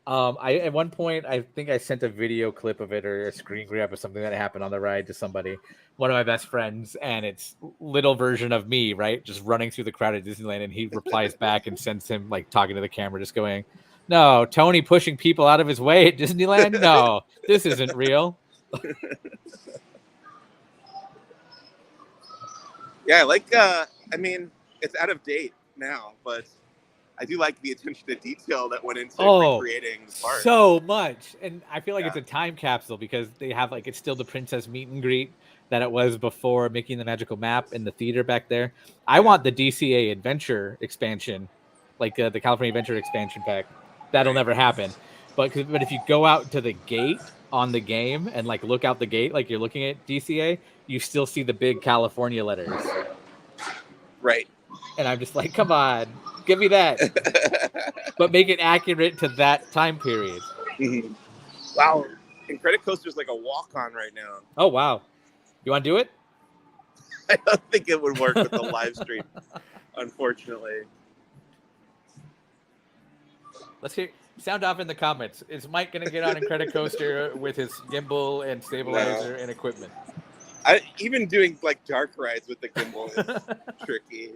I at one point I think I sent a video clip of it or a screen grab of something that happened on the ride to somebody, one of my best friends, and it's little version of me, right, just running through the crowd at Disneyland, and he replies back and sends him like talking to the camera, just going, "No, Tony pushing people out of his way at Disneyland? No, this isn't real." Yeah, I like. I mean, it's out of date now, but I do like the attention to detail that went into recreating the park. So much. And I feel like it's a time capsule because they have like it's still the princess meet and greet that it was before Mickey and the Magical Map in the theater back there. I want the DCA Adventure expansion, like the California Adventure expansion pack. That'll never happen. But if you go out to the gate on the game and like look out the gate like you're looking at DCA, you still see the big California letters. Right. And I'm just like, come on, give me that. But make it accurate to that time period. Mm-hmm. Wow. Incredicoaster's like a walk-on right now. Oh, wow. You want to do it? I don't think it would work with the live stream, unfortunately. Let's hear. Sound off in the comments. Is Mike going to get on Incredicoaster with his gimbal and stabilizer and equipment? Even doing like dark rides with the gimbal is tricky.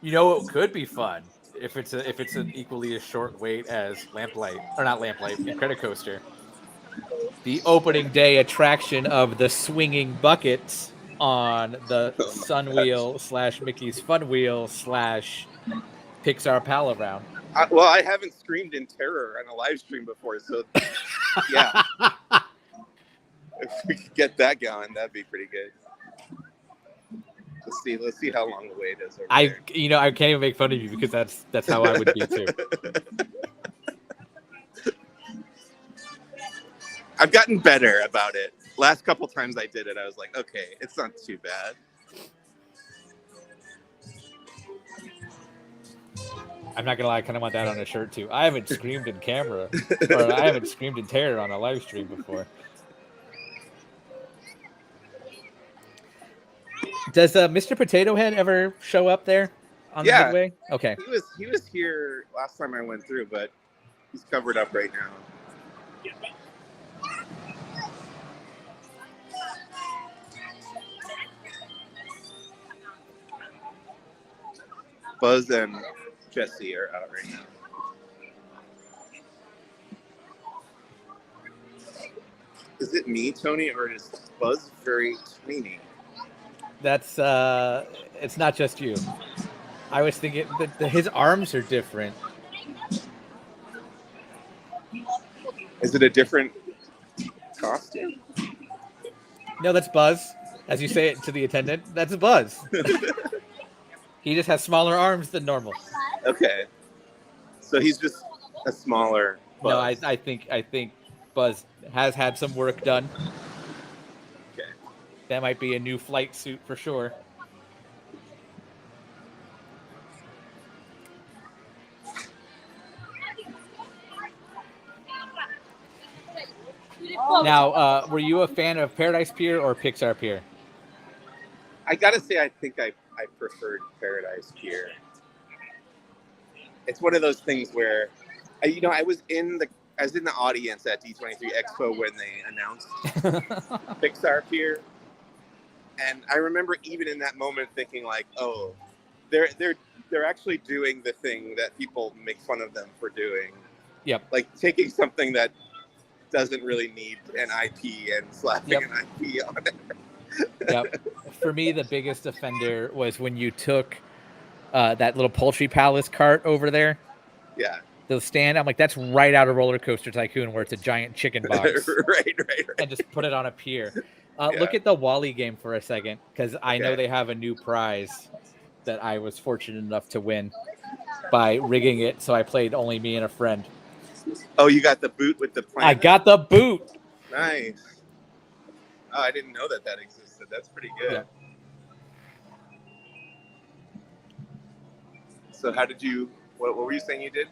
You know, it could be fun if it's an equally as short wait as Lamplight, or not Lamplight, Incredicoaster. The opening day attraction of the swinging buckets on the Sunwheel / Mickey's Fun Wheel / Pixar Pal Around. Well, I haven't screamed in terror on a live stream before, so yeah. If we could get that going, that'd be pretty good. Let's see how long the wait is. I can't even make fun of you because that's how I would be too. I've gotten better about it. Last couple times I did it, I was like, okay, it's not too bad. I'm not gonna lie, I kind of want that on a shirt too. I haven't screamed in camera, or I haven't screamed in terror on a live stream before. Does Mr. Potato Head ever show up there on the Midway? Okay. He was here last time I went through, but he's covered up right now. Buzz and Jesse are out right now. Is it me, Tony, or is Buzz very tiny? That's it's not just you. I was thinking that his arms are different. Is it a different costume? No, that's Buzz. As you say it to the attendant, that's Buzz. He just has smaller arms than normal. Okay. So he's just a smaller Buzz. No, I think Buzz has had some work done. Okay. That might be a new flight suit for sure. Now, were you a fan of Paradise Pier or Pixar Pier? I gotta say, I think I preferred Paradise Pier. It's one of those things where, I was in the audience at D23 Expo when they announced Pixar Pier, and I remember even in that moment thinking like, oh, they're actually doing the thing that people make fun of them for doing. Yep. Like taking something that doesn't really need an IP and slapping an IP on it. Yep. For me, the biggest offender was when you took that little Poultry Palace cart over there. Yeah. The stand. I'm like, that's right out of Roller Coaster Tycoon, where it's a giant chicken box. right. And just put it on a pier. Look at the Wally game for a second, because I know they have a new prize that I was fortunate enough to win by rigging it, so I played only me and a friend. Oh, you got the boot with the planet? I got the boot. Nice. Oh, I didn't know that existed. That's pretty good. Yeah. So how did you, what were you saying you did?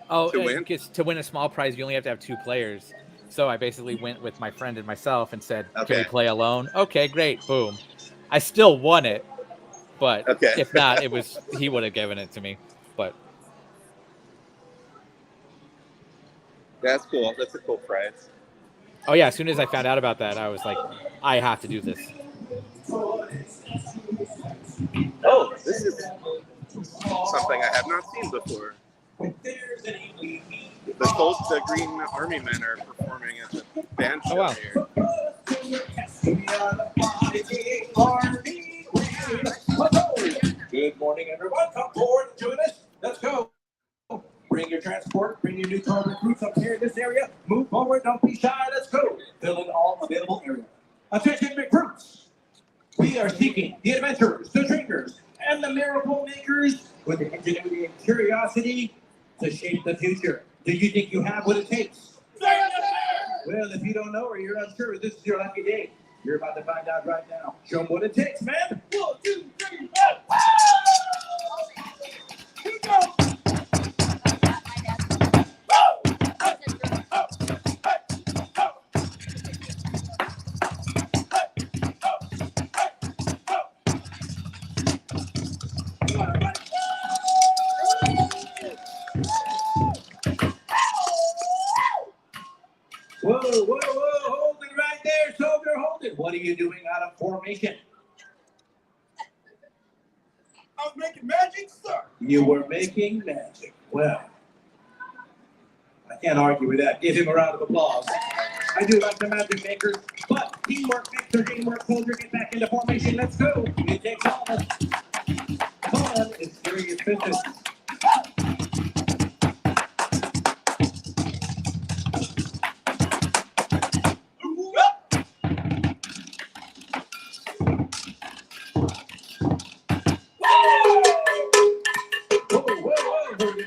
Oh, to win? To win a small prize, you only have to have 2 players. So I basically went with my friend and myself and said, can we play alone? Okay, great. Boom. I still won it, but if not, he would have given it to me. But that's cool. That's a cool prize. Oh yeah, as soon as I found out about that, I was like, I have to do this. Oh, this is something I have not seen before. The Green Army Men are performing at the band show here. Good morning, everyone. Come forward and join us. Let's go. Bring your transport, bring your new tour recruits up here in this area. Move forward, don't be shy, let's go. Fill in all available area. Attention recruits. We are seeking the adventurers, the dreamers, and the miracle makers with the ingenuity and curiosity to shape the future. Do you think you have what it takes? Well, if you don't know or you're unsure, this is your lucky day. You're about to find out right now. Show them what it takes, man. 1, 2, 3, 4. Whoa, hold it right there, soldier, hold it. What are you doing out of formation? I was making magic, sir. You were making magic. Well, I can't argue with that. Give him a round of applause. I do like the magic makers, but teamwork makes the dream work. Soldier, get back into formation. Let's go. It takes all of us. Fun is serious business.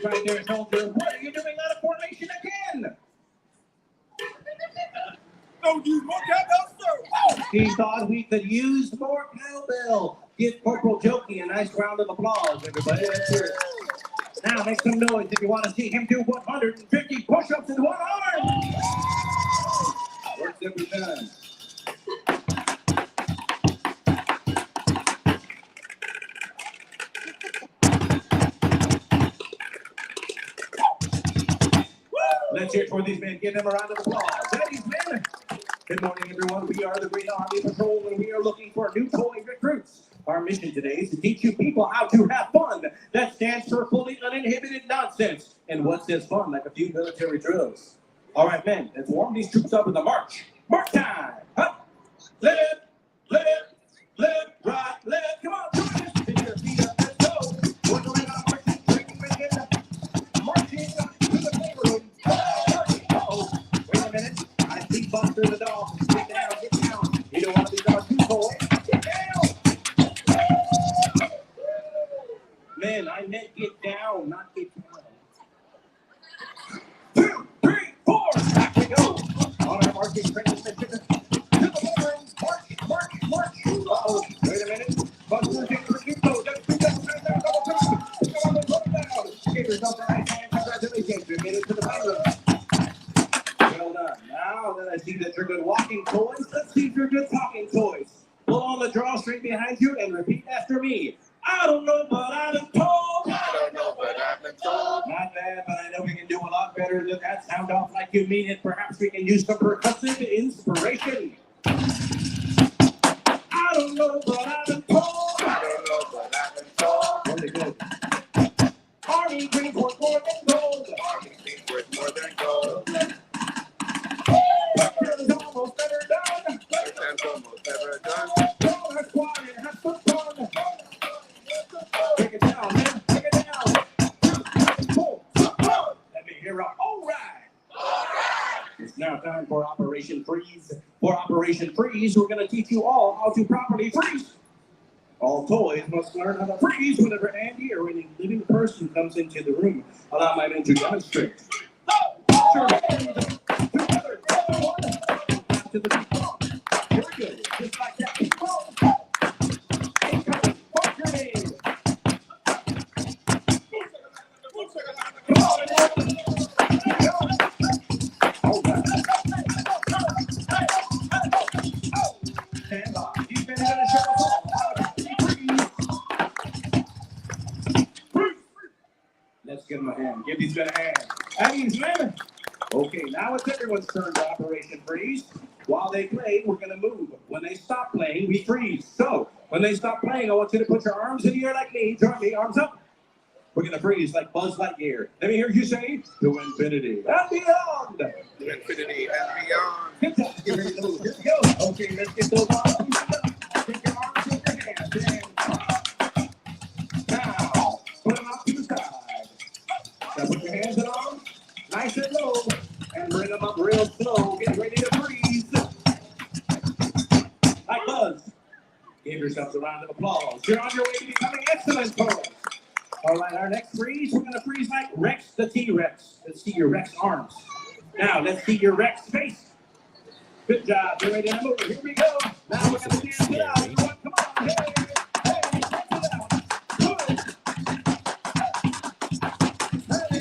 Right there, soldier. What are you doing out of formation again? He thought we could use more cowbell. Give Corporal Jokey a nice round of applause, everybody. Let's hear it. Now make some noise if you want to see him do 150 push-ups in one arm. Works every time. Let's hear it for these men. Give them a round of applause. Ladies and men, good morning, everyone. We are the Green Army Patrol, and we are looking for new toy recruits. Our mission today is to teach you people how to have fun. That stands for fully uninhibited nonsense. And what says fun like a few military drills? All right, men, let's warm these troops up with a march. March time! Up, left, right, left. Come on, join us. Pick your feet up, let's go. We're going on marching, drinking, marching to the playroom. Uh-oh, wait a minute. I see Buster the dog. Get down, get down. You don't want to be dog too cold. Get down. Man, I meant get down, not get down. 2, 3, 4. Back we go. On our marching training mission. To the playroom. March. Uh-oh, wait a minute. Buster takes the keep go. Just double time. Give yourself a right hand. Congratulations. You made it to the playroom. Well done. Now that I see that you're good walking toys, let's see if you're good talking toys. Pull on the drawstring behind you and repeat after me. I don't know, but I've been told. Not bad, but I know we can do a lot better than that. Sound off like you mean it. Perhaps we can use some percussive inspiration. I don't know, but I've been told. Really good. Army Green's worth more than gold. It's almost ever done. Don't have squad and have some fun. Take it down, man. Take it down. 2, 4, let me hear it. All right. It's now time for Operation Freeze. For Operation Freeze, we're going to teach you all how to properly freeze. All toys must learn how to freeze whenever Andy or any living person comes into the room. Allow my men to demonstrate. Sure. Together. 1. To the beat. Very good. Just like that. Incoming. Mark your name. Come on. Hold on. Stand by. You've been going to show us all how to freeze. Let's give them a hand. Give these men a hand. Eddie's men. Okay, now it's everyone's turn to Operation Freeze. While they play, we're going to move. When they stop playing, we freeze. So, when they stop playing, I want you to put your arms in the air like me. Join me, arms up. We're going to freeze like Buzz Lightyear. Let me hear you say, to infinity and beyond. To infinity and beyond. Good job. Get ready to move. Here we go. Okay, let's get those arms. Take your arms with your hands. And now, put them up to the side. Now put your hands and arms nice and low. And bring them up real slow. Get ready to freeze. Like Buzz. Give yourselves a round of applause. You're on your way to becoming excellent toys. All right, our next freeze, we're going to freeze like Rex the T-Rex. Let's see your Rex arms. Now, let's see your Rex face. Good job. You're ready to move. Here we go. Now we're going to dance it out. Everyone, come on. Hey, dance it out.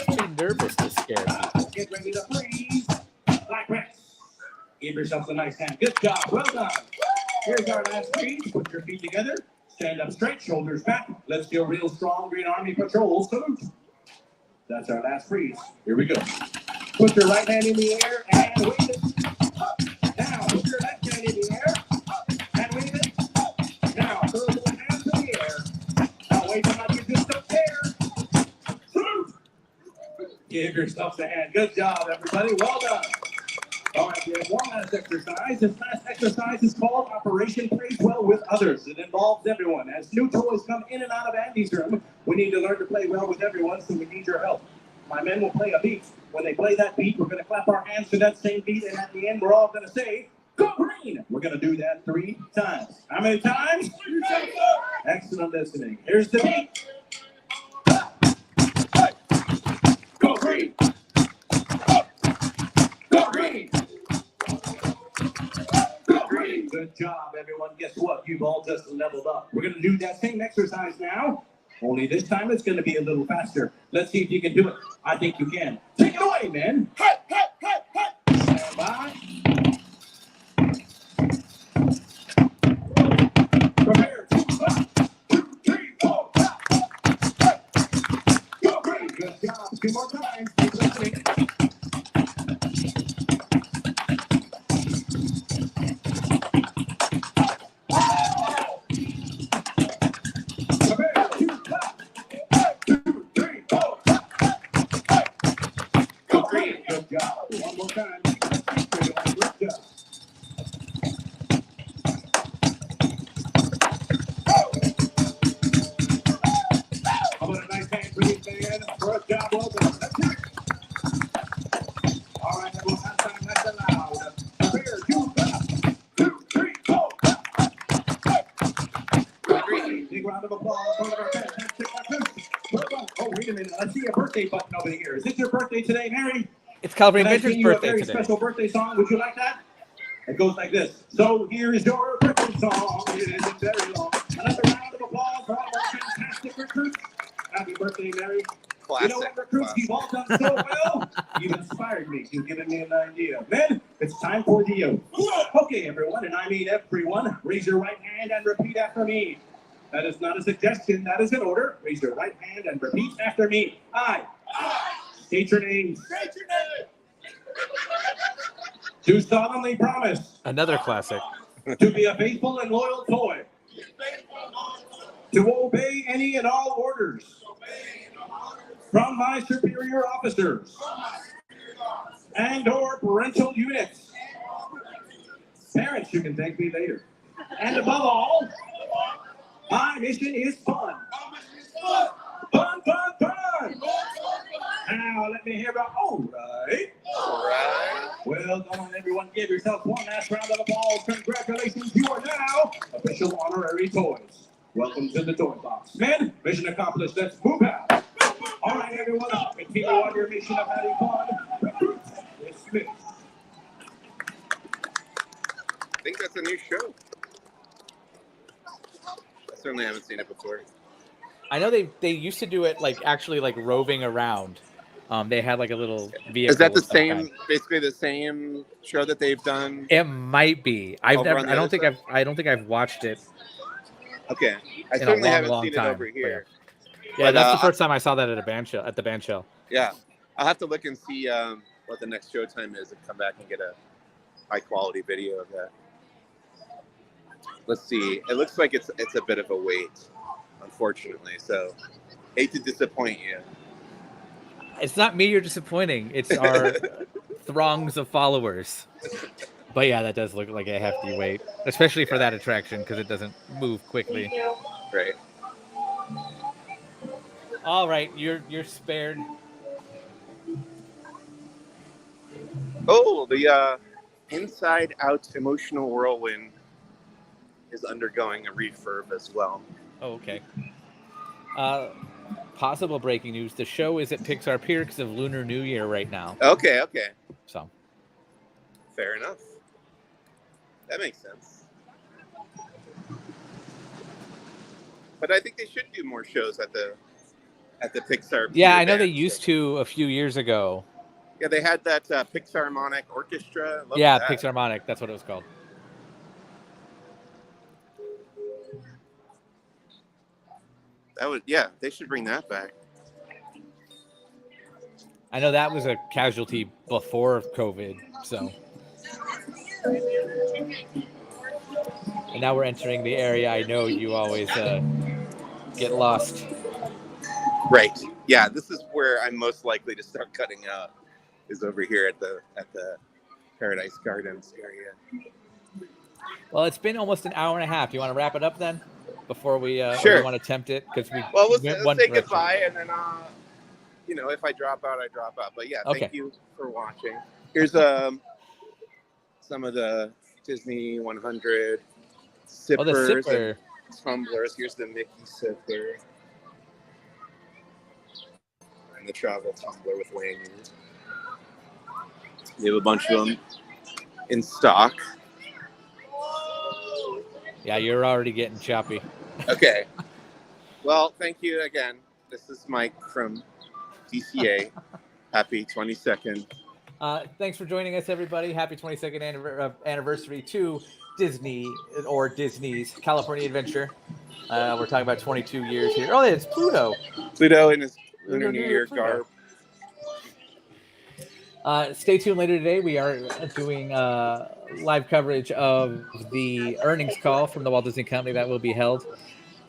Good. I'm nervous to scare me. Get ready to freeze like Rex. Give yourself a nice hand. Good job. Well done. Here's our last freeze. Put your feet together. Stand up straight, shoulders back. Let's do a real strong Green Army Patrol salute. That's our last freeze. Here we go. Put your right hand in the air and wave it. Now, put your left hand in the air and wave it. Now, throw both hands in the air. Now, wave them like you just up there. Salute. Give yourself a hand. Good job, everybody. Well done. All right, we have one last exercise. This last exercise is called Operation Play Well with Others. It involves everyone. As new toys come in and out of Andy's room, we need to learn to play well with everyone, so we need your help. My men will play a beat. When they play that beat, we're going to clap our hands to that same beat, and at the end, we're all going to say, "Go Green!" We're going to do that 3 times. How many times? 3 times. Excellent listening. Here's the beat. Go Green! Go Green! Go Green! Good Good job, everyone. Guess what? You've all just leveled up. We're going to do that same exercise now. Only this time it's going to be a little faster. Let's see if you can do it. I think you can. Take it away, man. Hey, hey, hey, hey. Stand by. Prepare. 2, 3, 4, 5. Go, great. Good job. 2 more times. Keep listening. Prepare. 2, 3, 4. Go, great. Good job. 1 more time. Good job. How about a nice hand for these man? First job well done. That's it. All right, everyone, that time that's allowed. Prepare, 2, 3, 4. Great. Big round of applause for our fantastic contestants. Oh, wait a minute. I see a birthday button over here. Is this your birthday today, Mary? It's Calvary Can I Vinter's sing you a birthday very today. special birthday song? Would you like that? It goes like this. So here's your birthday song. It isn't very long. Another round of applause for all of our fantastic recruits. Happy birthday, Mary. Classic. You know what, recruits, you've all done so well. You've inspired me. You've given me an idea. Then it's time for the oath. Okay, everyone, and I mean everyone, raise your right hand and repeat after me. That is not a suggestion. That is an order. Raise your right hand and repeat after me. I. State your names. State your name. Do solemnly promise Another classic. to be a faithful and loyal toy. To obey any and all orders from my superior officers and or parental units. Parents, you can thank me later. And above all, my mission is fun. Fun, fun, fun. Now let me hear about all right. All right. Well done, everyone. Give yourself one last round of applause. Congratulations, you are now official honorary toys. Welcome to the toy box. Men, mission accomplished. Let's move out. All right, everyone, continue on your mission of having fun. Recruits, dismissed. I think that's a new show. I certainly haven't seen it before. I know they used to do it like actually like roving around. They had like a little vehicle. Is that the of some same, kind. basically the same show that they've done? It might be. I've Over never. on the I don't other think side? I don't think I've watched it Okay. I in a certainly long, haven't long seen time. it over but here. Yeah, But, that's the first time I saw that at a band show. At the band show. Yeah. I'll have to look and see what the next showtime is and come back and get a high quality video of that. Let's see. It looks like it's a bit of a wait, unfortunately. So hate to disappoint you. It's not me you're disappointing. It's our throngs of followers. But yeah, that does look like a hefty wait, especially for that attraction because it doesn't move quickly. Right. All right, you're spared. Oh, the Inside Out Emotional Whirlwind is undergoing a refurb as well. Oh, okay. Possible breaking news: the show is at Pixar Pier because of Lunar New Year right now. Okay. So Fair enough. That makes sense. But I think they should do more shows at the Pixar. yeah, Pier I know they Band. used to a few years ago. Yeah, they had that Pixarmonic Orchestra. Loved Yeah, that. Pixarmonic. That's what it was called. They should bring that back. I know that was a casualty before COVID. So, and now we're entering the area. I know you always get lost. Right. Yeah, this is where I'm most likely to start cutting out. Is over here at the Paradise Gardens area. Well, it's been almost an hour and a half. You want to wrap it up then, before we or Sure. you want to attempt it because we Well, went let's one say direction. goodbye, and then if I drop out, I drop out. But yeah, Okay. thank you for watching. Here's some of the Disney 100 sippers Oh, the sipper. and tumblers. Here's the Mickey sipper and the travel tumbler with lanyard. We have a bunch of them in stock. Yeah, you're already getting choppy. Okay. Well, thank you again. This is Mike from DCA. Happy 22nd. Thanks for joining us, everybody. Happy 22nd anniversary to Disney or Disney's California Adventure. We're talking about 22 years here. Oh, it's Pluto. Pluto in his Lunar Lunar New New Year Year Pluto. garb. Stay tuned later today. We are doing live coverage of the earnings call from the Walt Disney Company that will be held.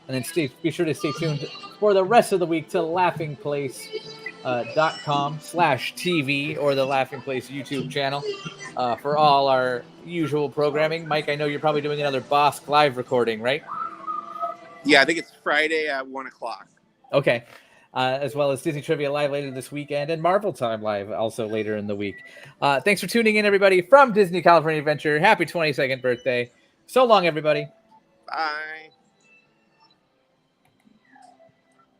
And then be sure to stay tuned for the rest of the week to laughingplace.com/TV or the Laughing Place YouTube channel for all our usual programming. Mike, I know you're probably doing another Bossk live recording, right? Yeah, I think it's Friday at 1 o'clock. Okay. As well as Disney Trivia Live later this weekend and Marvel Time Live also later in the week. Thanks for tuning in, everybody, from Disney California Adventure. Happy 22nd birthday. So long, everybody. Bye.